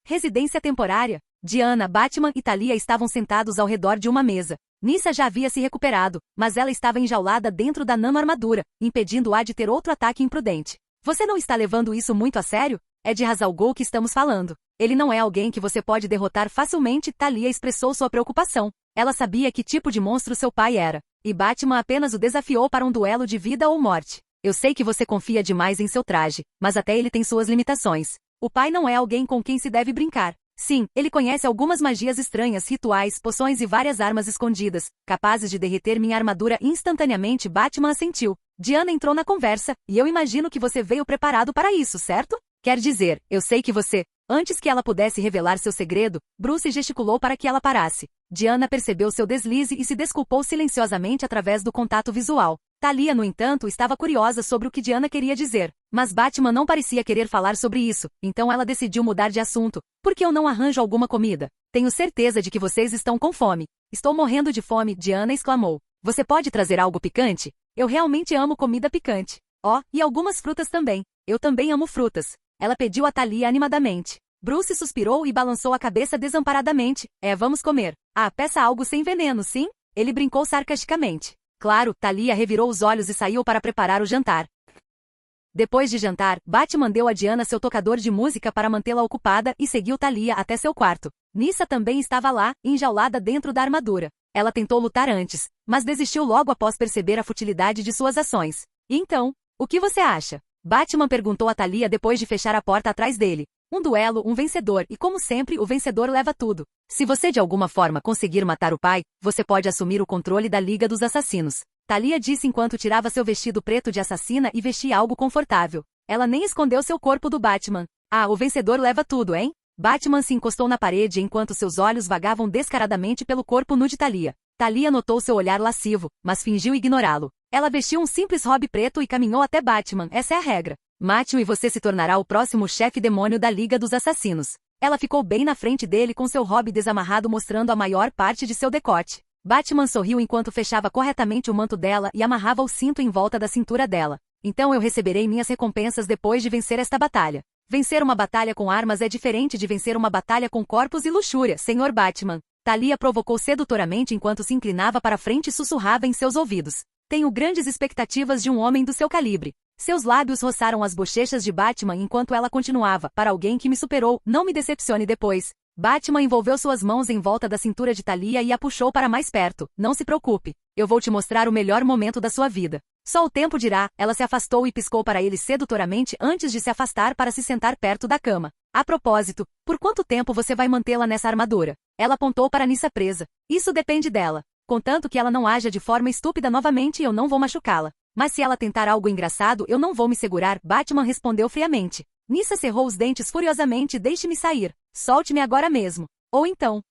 Residência temporária. Diana, Batman e Thalia estavam sentados ao redor de uma mesa. Nyssa já havia se recuperado, mas ela estava enjaulada dentro da nano-armadura, impedindo-a de ter outro ataque imprudente. Você não está levando isso muito a sério? É de Ra's al Ghul que estamos falando. Ele não é alguém que você pode derrotar facilmente, Thalia expressou sua preocupação. Ela sabia que tipo de monstro seu pai era. E Batman apenas o desafiou para um duelo de vida ou morte. Eu sei que você confia demais em seu traje, mas até ele tem suas limitações. O pai não é alguém com quem se deve brincar. Sim, ele conhece algumas magias estranhas, rituais, poções e várias armas escondidas, capazes de derreter minha armadura instantaneamente. Batman assentiu. Diana entrou na conversa, e eu imagino que você veio preparado para isso, certo? Quer dizer, eu sei que você... Antes que ela pudesse revelar seu segredo, Bruce gesticulou para que ela parasse. Diana percebeu seu deslize e se desculpou silenciosamente através do contato visual. Talia, no entanto, estava curiosa sobre o que Diana queria dizer, mas Batman não parecia querer falar sobre isso, então ela decidiu mudar de assunto. Por que eu não arranjo alguma comida? Tenho certeza de que vocês estão com fome. Estou morrendo de fome, Diana exclamou. Você pode trazer algo picante? Eu realmente amo comida picante. Oh, e algumas frutas também. Eu também amo frutas. Ela pediu a Talia animadamente. Bruce suspirou e balançou a cabeça desamparadamente. Vamos comer. Peça algo sem veneno, sim? Ele brincou sarcasticamente. Claro, Talia revirou os olhos e saiu para preparar o jantar. Depois de jantar, Batman deu a Diana seu tocador de música para mantê-la ocupada e seguiu Talia até seu quarto. Nyssa também estava lá, enjaulada dentro da armadura. Ela tentou lutar antes, mas desistiu logo após perceber a futilidade de suas ações. E então, o que você acha? Batman perguntou a Talia depois de fechar a porta atrás dele. Um duelo, um vencedor, e como sempre, o vencedor leva tudo. Se você de alguma forma conseguir matar o pai, você pode assumir o controle da Liga dos Assassinos. Talia disse enquanto tirava seu vestido preto de assassina e vestia algo confortável. Ela nem escondeu seu corpo do Batman. O vencedor leva tudo, hein? Batman se encostou na parede enquanto seus olhos vagavam descaradamente pelo corpo nu de Talia. Talia notou seu olhar lascivo, mas fingiu ignorá-lo. Ela vestiu um simples hobby preto e caminhou até Batman, essa é a regra. Mate-o e você se tornará o próximo chefe demônio da Liga dos Assassinos. Ela ficou bem na frente dele com seu hobby desamarrado mostrando a maior parte de seu decote. Batman sorriu enquanto fechava corretamente o manto dela e amarrava o cinto em volta da cintura dela. Então eu receberei minhas recompensas depois de vencer esta batalha. Vencer uma batalha com armas é diferente de vencer uma batalha com corpos e luxúria, Sr. Batman. Talia provocou sedutoramente enquanto se inclinava para frente e sussurrava em seus ouvidos. Tenho grandes expectativas de um homem do seu calibre. Seus lábios roçaram as bochechas de Batman enquanto ela continuava. Para alguém que me superou, não me decepcione depois. Batman envolveu suas mãos em volta da cintura de Talia e a puxou para mais perto. Não se preocupe. Eu vou te mostrar o melhor momento da sua vida. Só o tempo dirá. Ela se afastou e piscou para ele sedutoramente antes de se afastar para se sentar perto da cama. A propósito, por quanto tempo você vai mantê-la nessa armadura? Ela apontou para Nyssa presa. Isso depende dela. Contanto que ela não haja de forma estúpida novamente, eu não vou machucá-la. Mas se ela tentar algo engraçado, eu não vou me segurar, Batman respondeu friamente. Nyssa cerrou os dentes furiosamente. Deixe-me sair. Solte-me agora mesmo. Ou então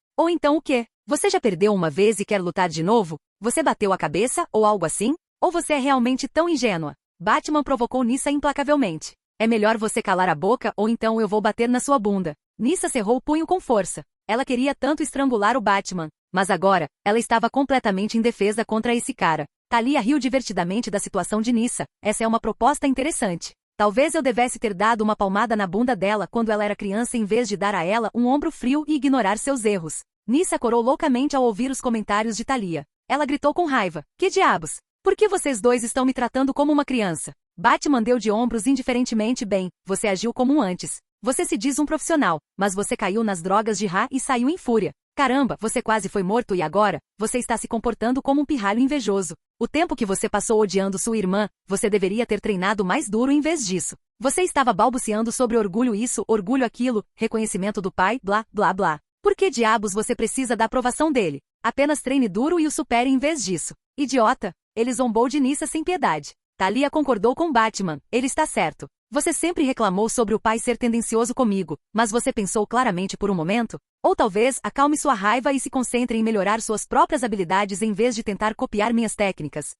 o quê? Você já perdeu uma vez e quer lutar de novo? Você bateu a cabeça, ou algo assim? Ou você é realmente tão ingênua? Batman provocou Nyssa implacavelmente. É melhor você calar a boca ou então eu vou bater na sua bunda. Nyssa cerrou o punho com força. Ela queria tanto estrangular o Batman. Mas agora, ela estava completamente indefesa contra esse cara. Talia riu divertidamente da situação de Nyssa. Essa é uma proposta interessante. Talvez eu devesse ter dado uma palmada na bunda dela quando ela era criança em vez de dar a ela um ombro frio e ignorar seus erros. Nyssa corou loucamente ao ouvir os comentários de Talia. Ela gritou com raiva. Que diabos? Por que vocês dois estão me tratando como uma criança? Batman deu de ombros indiferentemente. Bem, você agiu como um antes. Você se diz um profissional, mas você caiu nas drogas de Ra e saiu em fúria. Caramba, você quase foi morto e agora, você está se comportando como um pirralho invejoso. O tempo que você passou odiando sua irmã, você deveria ter treinado mais duro em vez disso. Você estava balbuciando sobre orgulho isso, orgulho aquilo, reconhecimento do pai, blá, blá, blá. Por que diabos você precisa da aprovação dele? Apenas treine duro e o supere em vez disso. Idiota! Ele zombou de Nyssa sem piedade. Talia concordou com Batman. Ele está certo. Você sempre reclamou sobre o pai ser tendencioso comigo, mas você pensou claramente por um momento? Ou talvez acalme sua raiva e se concentre em melhorar suas próprias habilidades em vez de tentar copiar minhas técnicas.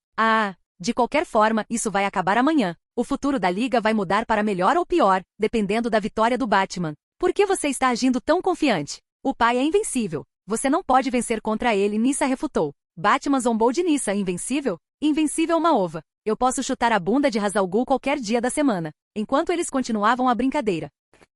De qualquer forma, isso vai acabar amanhã. O futuro da Liga vai mudar para melhor ou pior, dependendo da vitória do Batman. Por que você está agindo tão confiante? O pai é invencível. Você não pode vencer contra ele, Nyssa refutou. Batman zombou de Nyssa. Invencível? Invencível uma ova. Eu posso chutar a bunda de Ra's al Ghul qualquer dia da semana. Enquanto eles continuavam a brincadeira.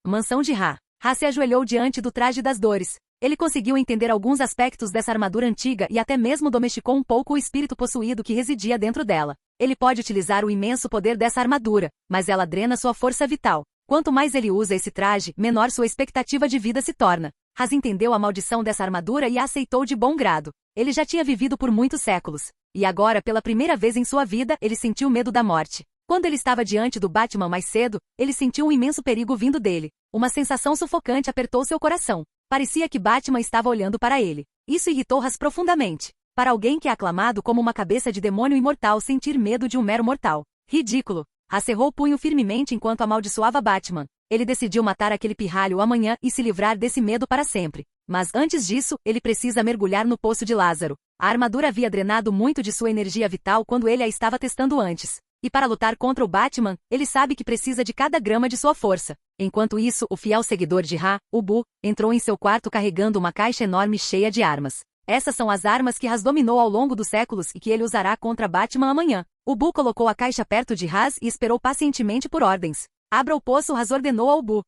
Mansão de Ra. Ra se ajoelhou diante do traje das dores. Ele conseguiu entender alguns aspectos dessa armadura antiga e até mesmo domesticou um pouco o espírito possuído que residia dentro dela. Ele pode utilizar o imenso poder dessa armadura, mas ela drena sua força vital. Quanto mais ele usa esse traje, menor sua expectativa de vida se torna. Ra entendeu a maldição dessa armadura e a aceitou de bom grado. Ele já tinha vivido por muitos séculos. E agora, pela primeira vez em sua vida, ele sentiu medo da morte. Quando ele estava diante do Batman mais cedo, ele sentiu um imenso perigo vindo dele. Uma sensação sufocante apertou seu coração. Parecia que Batman estava olhando para ele. Isso irritou Ra's profundamente. Para alguém que é aclamado como uma cabeça de demônio imortal sentir medo de um mero mortal. Ridículo. Ra cerrou o punho firmemente enquanto amaldiçoava Batman. Ele decidiu matar aquele pirralho amanhã e se livrar desse medo para sempre. Mas antes disso, ele precisa mergulhar no poço de Lázaro. A armadura havia drenado muito de sua energia vital quando ele a estava testando antes. E para lutar contra o Batman, ele sabe que precisa de cada grama de sua força. Enquanto isso, o fiel seguidor de Ra, o Bu, entrou em seu quarto carregando uma caixa enorme cheia de armas. Essas são as armas que Ras dominou ao longo dos séculos e que ele usará contra Batman amanhã. O Bu colocou a caixa perto de Ras e esperou pacientemente por ordens. Abra o poço, Ras ordenou ao Bu.